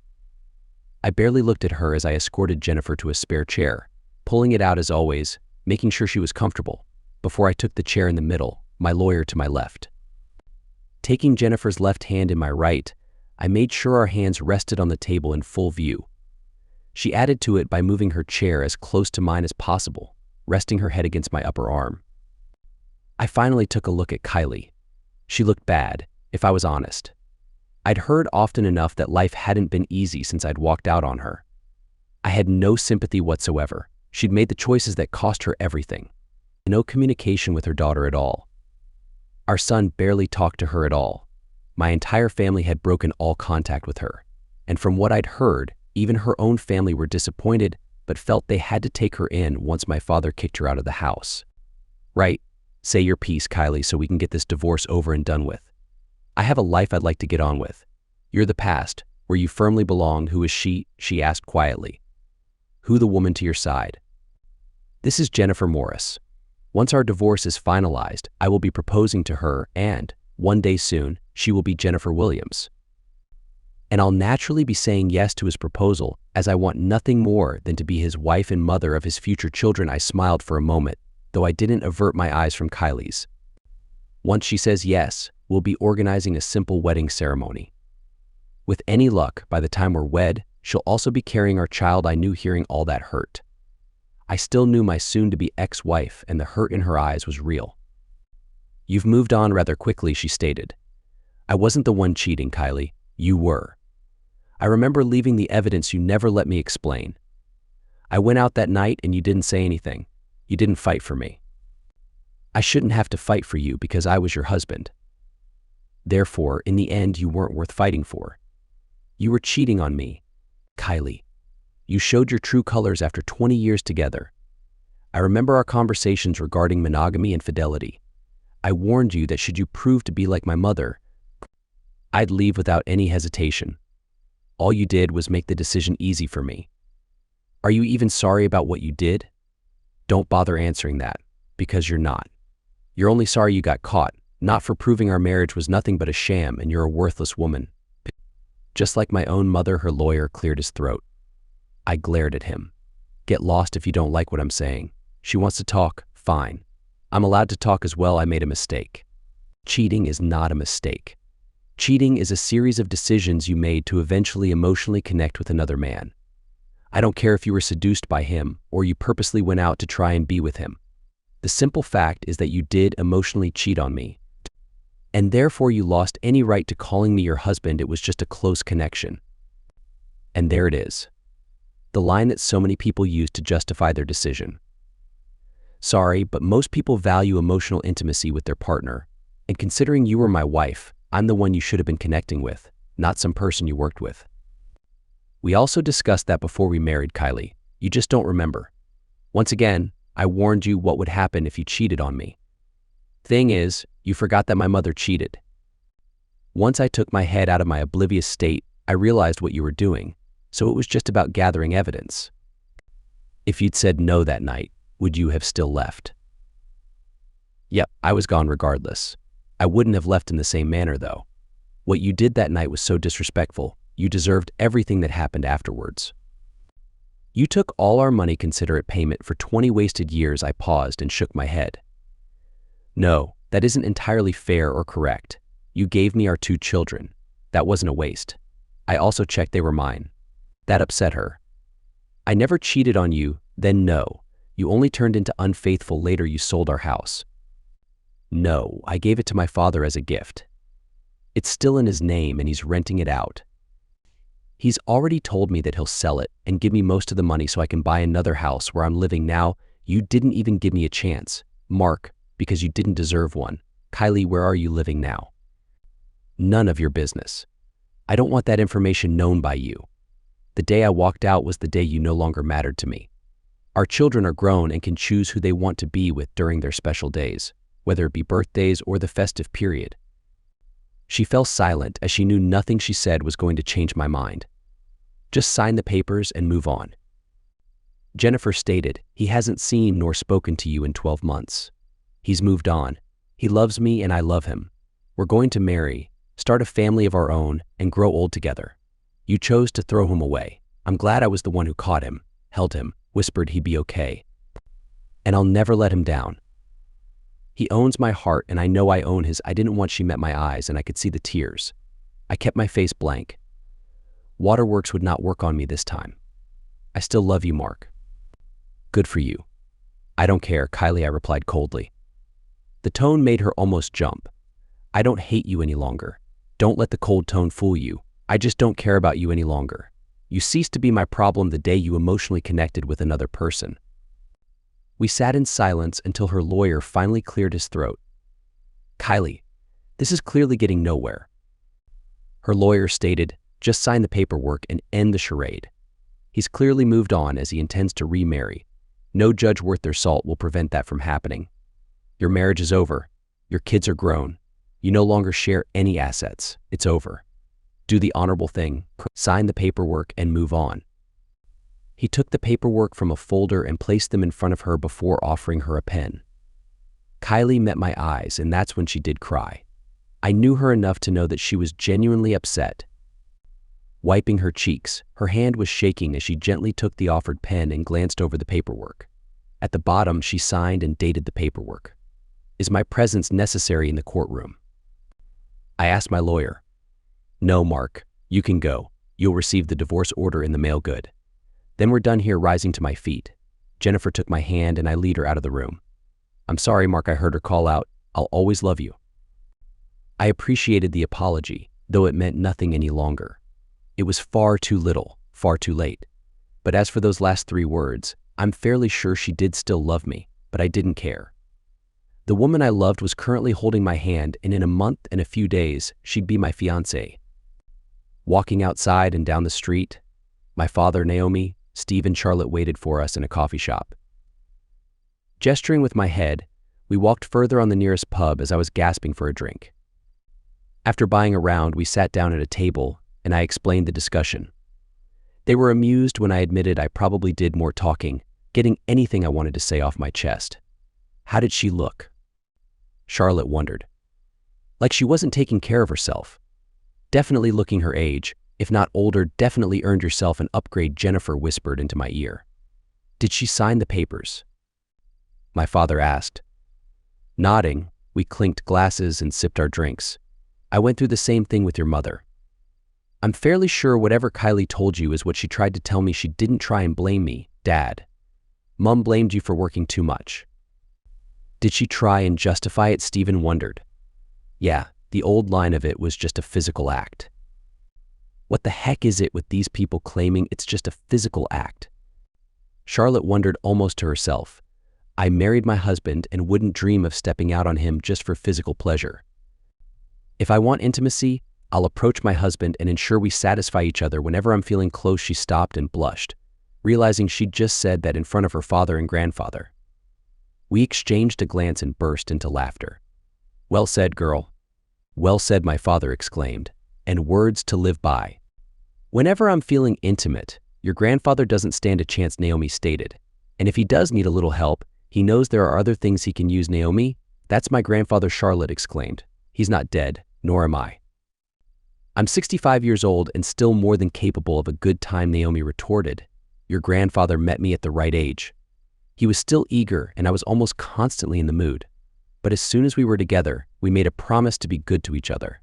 I barely looked at her as I escorted Jennifer to a spare chair, pulling it out as always, making sure she was comfortable, before I took the chair in the middle, my lawyer to my left. Taking Jennifer's left hand in my right, I made sure our hands rested on the table in full view. She added to it by moving her chair as close to mine as possible, resting her head against my upper arm. I finally took a look at Kylie. She looked bad, if I was honest. I'd heard often enough that life hadn't been easy since I'd walked out on her. I had no sympathy whatsoever. She'd made the choices that cost her everything. No communication with her daughter at all. Our son barely talked to her at all. My entire family had broken all contact with her. And from what I'd heard, even her own family were disappointed, but felt they had to take her in once my father kicked her out of the house. Right? Say your piece, Kylie, so we can get this divorce over and done with. I have a life I'd like to get on with. You're the past, where you firmly belong. Who is she? She asked quietly. Who the woman to your side? This is Jennifer Morris. Once our divorce is finalized, I will be proposing to her and, one day soon, she will be Jennifer Williams. And I'll naturally be saying yes to his proposal, as I want nothing more than to be his wife and mother of his future children. I smiled for a moment, though I didn't avert my eyes from Kylie's. Once she says yes, we'll be organizing a simple wedding ceremony. With any luck, by the time we're wed, she'll also be carrying our child. I knew hearing all that hurt. I still knew my soon-to-be ex-wife, and the hurt in her eyes was real. You've moved on rather quickly, she stated. I wasn't the one cheating, Kylie. You were. I remember leaving the evidence you never let me explain. I went out that night and you didn't say anything. You didn't fight for me. I shouldn't have to fight for you because I was your husband. Therefore, in the end, you weren't worth fighting for. You were cheating on me. Kylie, you showed your true colors after 20 years together. I remember our conversations regarding monogamy and fidelity. I warned you that should you prove to be like my mother, I'd leave without any hesitation. All you did was make the decision easy for me. Are you even sorry about what you did? Don't bother answering that, because you're not. You're only sorry you got caught, not for proving our marriage was nothing but a sham and you're a worthless woman. Just like my own mother, her lawyer cleared his throat. I glared at him. Get lost if you don't like what I'm saying. She wants to talk, fine. I'm allowed to talk as well. I made a mistake. Cheating is not a mistake. Cheating is a series of decisions you made to eventually emotionally connect with another man. I don't care if you were seduced by him or you purposely went out to try and be with him. The simple fact is that you did emotionally cheat on me, and therefore you lost any right to calling me your husband. It was just a close connection. And there it is. The line that so many people use to justify their decision. Sorry, but most people value emotional intimacy with their partner, and considering you were my wife, I'm the one you should have been connecting with, not some person you worked with. We also discussed that before we married, Kylie. You just don't remember. Once again, I warned you what would happen if you cheated on me. Thing is, you forgot that my mother cheated. Once I took my head out of my oblivious state, I realized what you were doing, so it was just about gathering evidence. If you'd said no that night, would you have still left? Yep, I was gone regardless. I wouldn't have left in the same manner, though. What you did that night was so disrespectful. You deserved everything that happened afterwards. You took all our money, considerate payment for 20 wasted years. I paused and shook my head. No, that isn't entirely fair or correct. You gave me our 2 children. That wasn't a waste. I also checked they were mine. That upset her. I never cheated on you, then no. You only turned into unfaithful later. You sold our house. No, I gave it to my father as a gift. It's still in his name and he's renting it out. He's already told me that he'll sell it and give me most of the money so I can buy another house where I'm living now. You didn't even give me a chance, Mark, because you didn't deserve one. Kylie, where are you living now? None of your business. I don't want that information known by you. The day I walked out was the day you no longer mattered to me. Our children are grown and can choose who they want to be with during their special days, whether it be birthdays or the festive period. She fell silent as she knew nothing she said was going to change my mind. Just sign the papers and move on. Jennifer stated, he hasn't seen nor spoken to you in 12 months. He's moved on. He loves me and I love him. We're going to marry, start a family of our own, and grow old together. You chose to throw him away. I'm glad I was the one who caught him, held him, whispered he'd be okay. And I'll never let him down. He owns my heart and I know I own his. I didn't want. She met my eyes and I could see the tears. I kept my face blank. Waterworks would not work on me this time. I still love you, Mark. Good for you. I don't care, Kylie, I replied coldly. The tone made her almost jump. I don't hate you any longer. Don't let the cold tone fool you. I just don't care about you any longer. You ceased to be my problem the day you emotionally connected with another person. We sat in silence until her lawyer finally cleared his throat. Kylie, this is clearly getting nowhere. Her lawyer stated, just sign the paperwork and end the charade. He's clearly moved on as he intends to remarry. No judge worth their salt will prevent that from happening. Your marriage is over. Your kids are grown. You no longer share any assets. It's over. Do the honorable thing, sign the paperwork and move on. He took the paperwork from a folder and placed them in front of her before offering her a pen. Kylie met my eyes, and that's when she did cry. I knew her enough to know that she was genuinely upset. Wiping her cheeks, her hand was shaking as she gently took the offered pen and glanced over the paperwork. At the bottom, she signed and dated the paperwork. Is my presence necessary in the courtroom? I asked my lawyer. No, Mark, you can go. You'll receive the divorce order in the mail. Good. Then we're done here. Rising to my feet, Jennifer took my hand and I lead her out of the room. I'm sorry, Mark, I heard her call out. I'll always love you. I appreciated the apology, though it meant nothing any longer. It was far too little, far too late. But as for those last 3 words, I'm fairly sure she did still love me, but I didn't care. The woman I loved was currently holding my hand, and in a month and a few days, she'd be my fiancée. Walking outside and down the street, my father, Naomi, Steve, and Charlotte waited for us in a coffee shop. Gesturing with my head, we walked further on the nearest pub as I was gasping for a drink. After buying a round, we sat down at a table, and I explained the discussion. They were amused when I admitted I probably did more talking, getting anything I wanted to say off my chest. How did she look? Charlotte wondered. Like she wasn't taking care of herself. Definitely looking her age, if not older, definitely earned yourself an upgrade, Jennifer whispered into my ear. Did she sign the papers? My father asked. Nodding, we clinked glasses and sipped our drinks. I went through the same thing with your mother. I'm fairly sure whatever Kylie told you is what she tried to tell me. She didn't try and blame me, Dad. Mom blamed you for working too much. Did she try and justify it? Stephen wondered. Yeah, the old line of it was just a physical act. What the heck is it with these people claiming it's just a physical act? Charlotte wondered almost to herself. I married my husband and wouldn't dream of stepping out on him just for physical pleasure. If I want intimacy, I'll approach my husband and ensure we satisfy each other whenever I'm feeling close. She stopped and blushed, realizing she'd just said that in front of her father and grandfather. We exchanged a glance and burst into laughter. Well said, girl. Well said, my father exclaimed, and words to live by. Whenever I'm feeling intimate, your grandfather doesn't stand a chance, Naomi stated. And if he does need a little help, he knows there are other things he can use. Naomi, that's my grandfather, Charlotte exclaimed. He's not dead, nor am I. I'm 65 years old and still more than capable of a good time, Naomi retorted. Your grandfather met me at the right age. He was still eager and I was almost constantly in the mood. But as soon as we were together, we made a promise to be good to each other.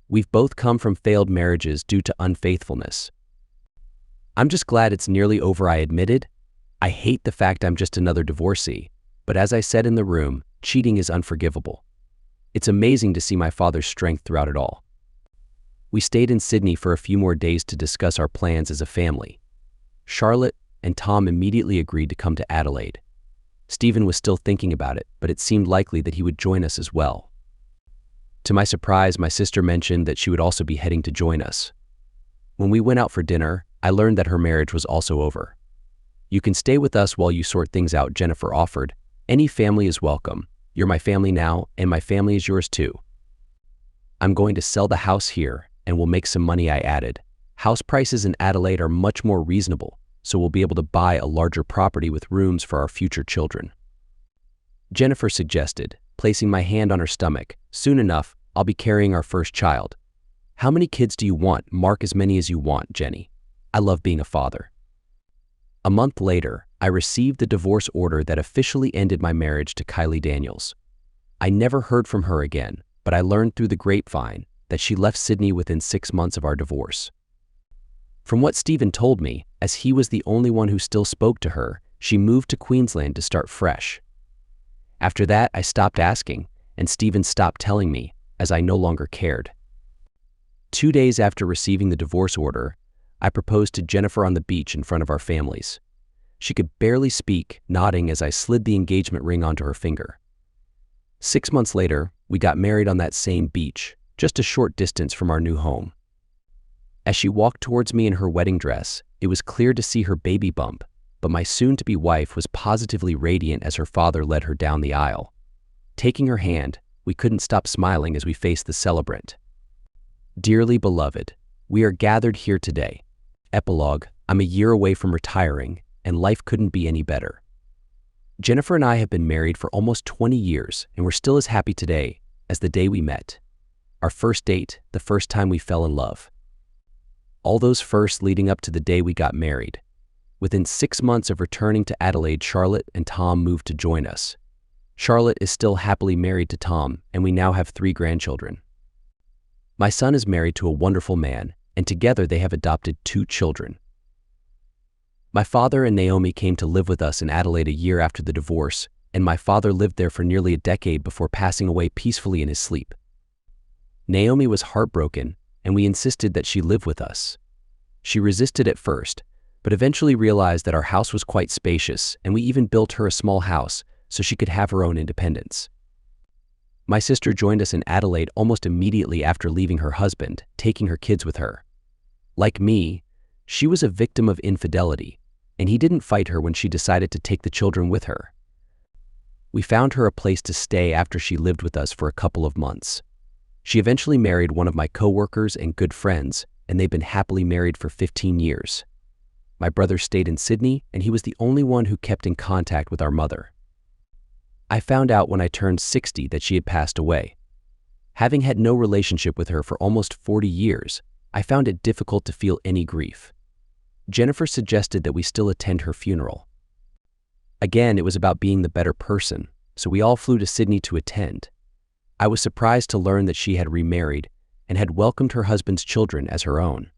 We've both come from failed marriages due to unfaithfulness. I'm just glad it's nearly over, I admitted. I hate the fact I'm just another divorcee, but as I said in the room, cheating is unforgivable. It's amazing to see my father's strength throughout it all. We stayed in Sydney for a few more days to discuss our plans as a family. Charlotte and Tom immediately agreed to come to Adelaide. Stephen was still thinking about it, but it seemed likely that he would join us as well. To my surprise, my sister mentioned that she would also be heading to join us. When we went out for dinner, I learned that her marriage was also over. You can stay with us while you sort things out, Jennifer offered. Any family is welcome. You're my family now, and my family is yours too. I'm going to sell the house here, and we'll make some money, I added. House prices in Adelaide are much more reasonable, so we'll be able to buy a larger property with rooms for our future children. Jennifer suggested, placing my hand on her stomach. Soon enough, I'll be carrying our first child. How many kids do you want? Mark as many as you want, Jenny. I love being a father. A month later, I received the divorce order that officially ended my marriage to Kylie Daniels. I never heard from her again, but I learned through the grapevine that she left Sydney within 6 months of our divorce. From what Stephen told me, as he was the only one who still spoke to her, she moved to Queensland to start fresh. After that, I stopped asking, and Stephen stopped telling me, as I no longer cared. 2 days after receiving the divorce order, I proposed to Jennifer on the beach in front of our families. She could barely speak, nodding as I slid the engagement ring onto her finger. 6 months later, we got married on that same beach, just a short distance from our new home. As she walked towards me in her wedding dress, it was clear to see her baby bump, but my soon-to-be wife was positively radiant as her father led her down the aisle. Taking her hand, we couldn't stop smiling as we faced the celebrant. Dearly beloved, we are gathered here today. Epilogue, I'm a year away from retiring, and life couldn't be any better. Jennifer and I have been married for almost 20 years, and we're still as happy today as the day we met. Our first date, the first time we fell in love. All those firsts leading up to the day we got married. Within 6 months of returning to Adelaide, Charlotte and Tom moved to join us. Charlotte is still happily married to Tom, and we now have 3 grandchildren. My son is married to a wonderful man, and together they have adopted 2 children. My father and Naomi came to live with us in Adelaide a year after the divorce, and my father lived there for nearly a decade before passing away peacefully in his sleep. Naomi was heartbroken, and we insisted that she live with us. She resisted at first, but eventually realized that our house was quite spacious, and we even built her a small house so she could have her own independence. My sister joined us in Adelaide almost immediately after leaving her husband, taking her kids with her. Like me, she was a victim of infidelity, and he didn't fight her when she decided to take the children with her. We found her a place to stay after she lived with us for a couple of months. She eventually married one of my coworkers and good friends, and they've been happily married for 15 years. My brother stayed in Sydney, and he was the only one who kept in contact with our mother. I found out when I turned 60 that she had passed away. Having had no relationship with her for almost 40 years, I found it difficult to feel any grief. Jennifer suggested that we still attend her funeral. Again, it was about being the better person, so we all flew to Sydney to attend. I was surprised to learn that she had remarried and had welcomed her husband's children as her own.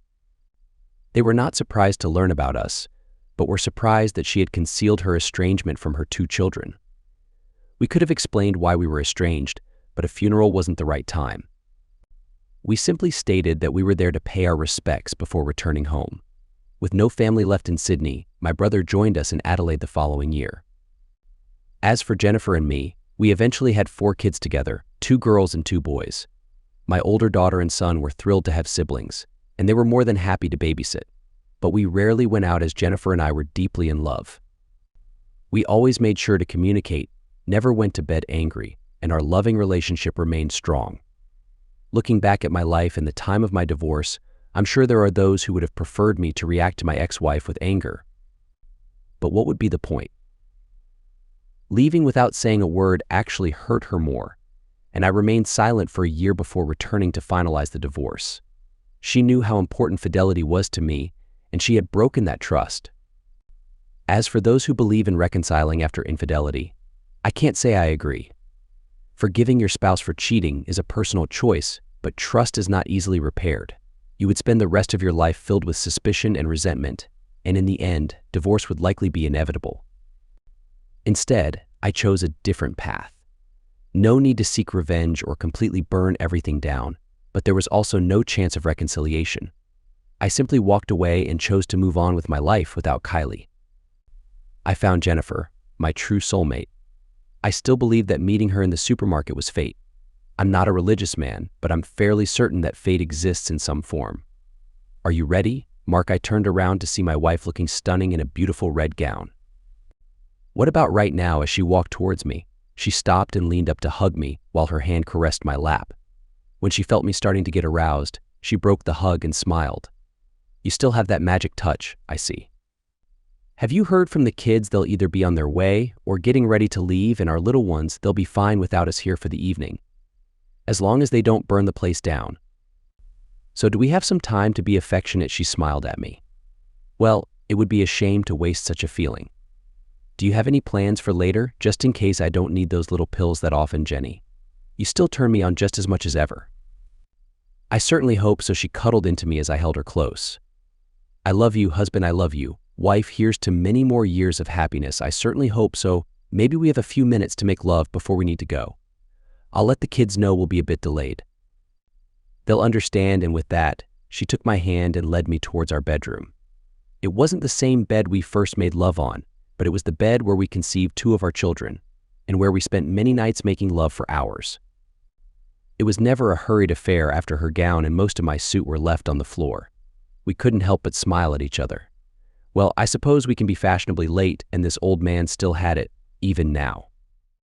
They were not surprised to learn about us, but were surprised that she had concealed her estrangement from her 2 children. We could have explained why we were estranged, but a funeral wasn't the right time. We simply stated that we were there to pay our respects before returning home. With no family left in Sydney, my brother joined us in Adelaide the following year. As for Jennifer and me, we eventually had 4 kids together, 2 girls and 2 boys. My older daughter and son were thrilled to have siblings, and they were more than happy to babysit. But we rarely went out as Jennifer and I were deeply in love. We always made sure to communicate, never went to bed angry, and our loving relationship remained strong. Looking back at my life and the time of my divorce, I'm sure there are those who would have preferred me to react to my ex-wife with anger. But what would be the point? Leaving without saying a word actually hurt her more, and I remained silent for a year before returning to finalize the divorce. She knew how important fidelity was to me, and she had broken that trust. As for those who believe in reconciling after infidelity, I can't say I agree. Forgiving your spouse for cheating is a personal choice, but trust is not easily repaired. You would spend the rest of your life filled with suspicion and resentment, and in the end, divorce would likely be inevitable. Instead, I chose a different path. No need to seek revenge or completely burn everything down, but there was also no chance of reconciliation. I simply walked away and chose to move on with my life without Kylie. I found Jennifer, my true soulmate. I still believe that meeting her in the supermarket was fate. I'm not a religious man, but I'm fairly certain that fate exists in some form. Are you ready? Mark, I turned around to see my wife looking stunning in a beautiful red gown. What about right now? As she walked towards me, she stopped and leaned up to hug me while her hand caressed my lap. When she felt me starting to get aroused, she broke the hug and smiled. You still have that magic touch, I see. Have you heard from the kids? They'll either be on their way or getting ready to leave, and our little ones, they'll be fine without us here for the evening. As long as they don't burn the place down. So do we have some time to be affectionate? She smiled at me. Well, it would be a shame to waste such a feeling. Do you have any plans for later, just in case I don't need those little pills that often, Jenny? You still turn me on just as much as ever. I certainly hope so. She cuddled into me as I held her close. I love you, husband. I love you. Wife, here's to many more years of happiness. I certainly hope so. Maybe we have a few minutes to make love before we need to go. I'll let the kids know we'll be a bit delayed. They'll understand, and with that, she took my hand and led me towards our bedroom. It wasn't the same bed we first made love on, but it was the bed where we conceived 2 of our children, and where we spent many nights making love for hours. It was never a hurried affair. After her gown and most of my suit were left on the floor, we couldn't help but smile at each other. Well, I suppose we can be fashionably late, and this old man still had it, even now.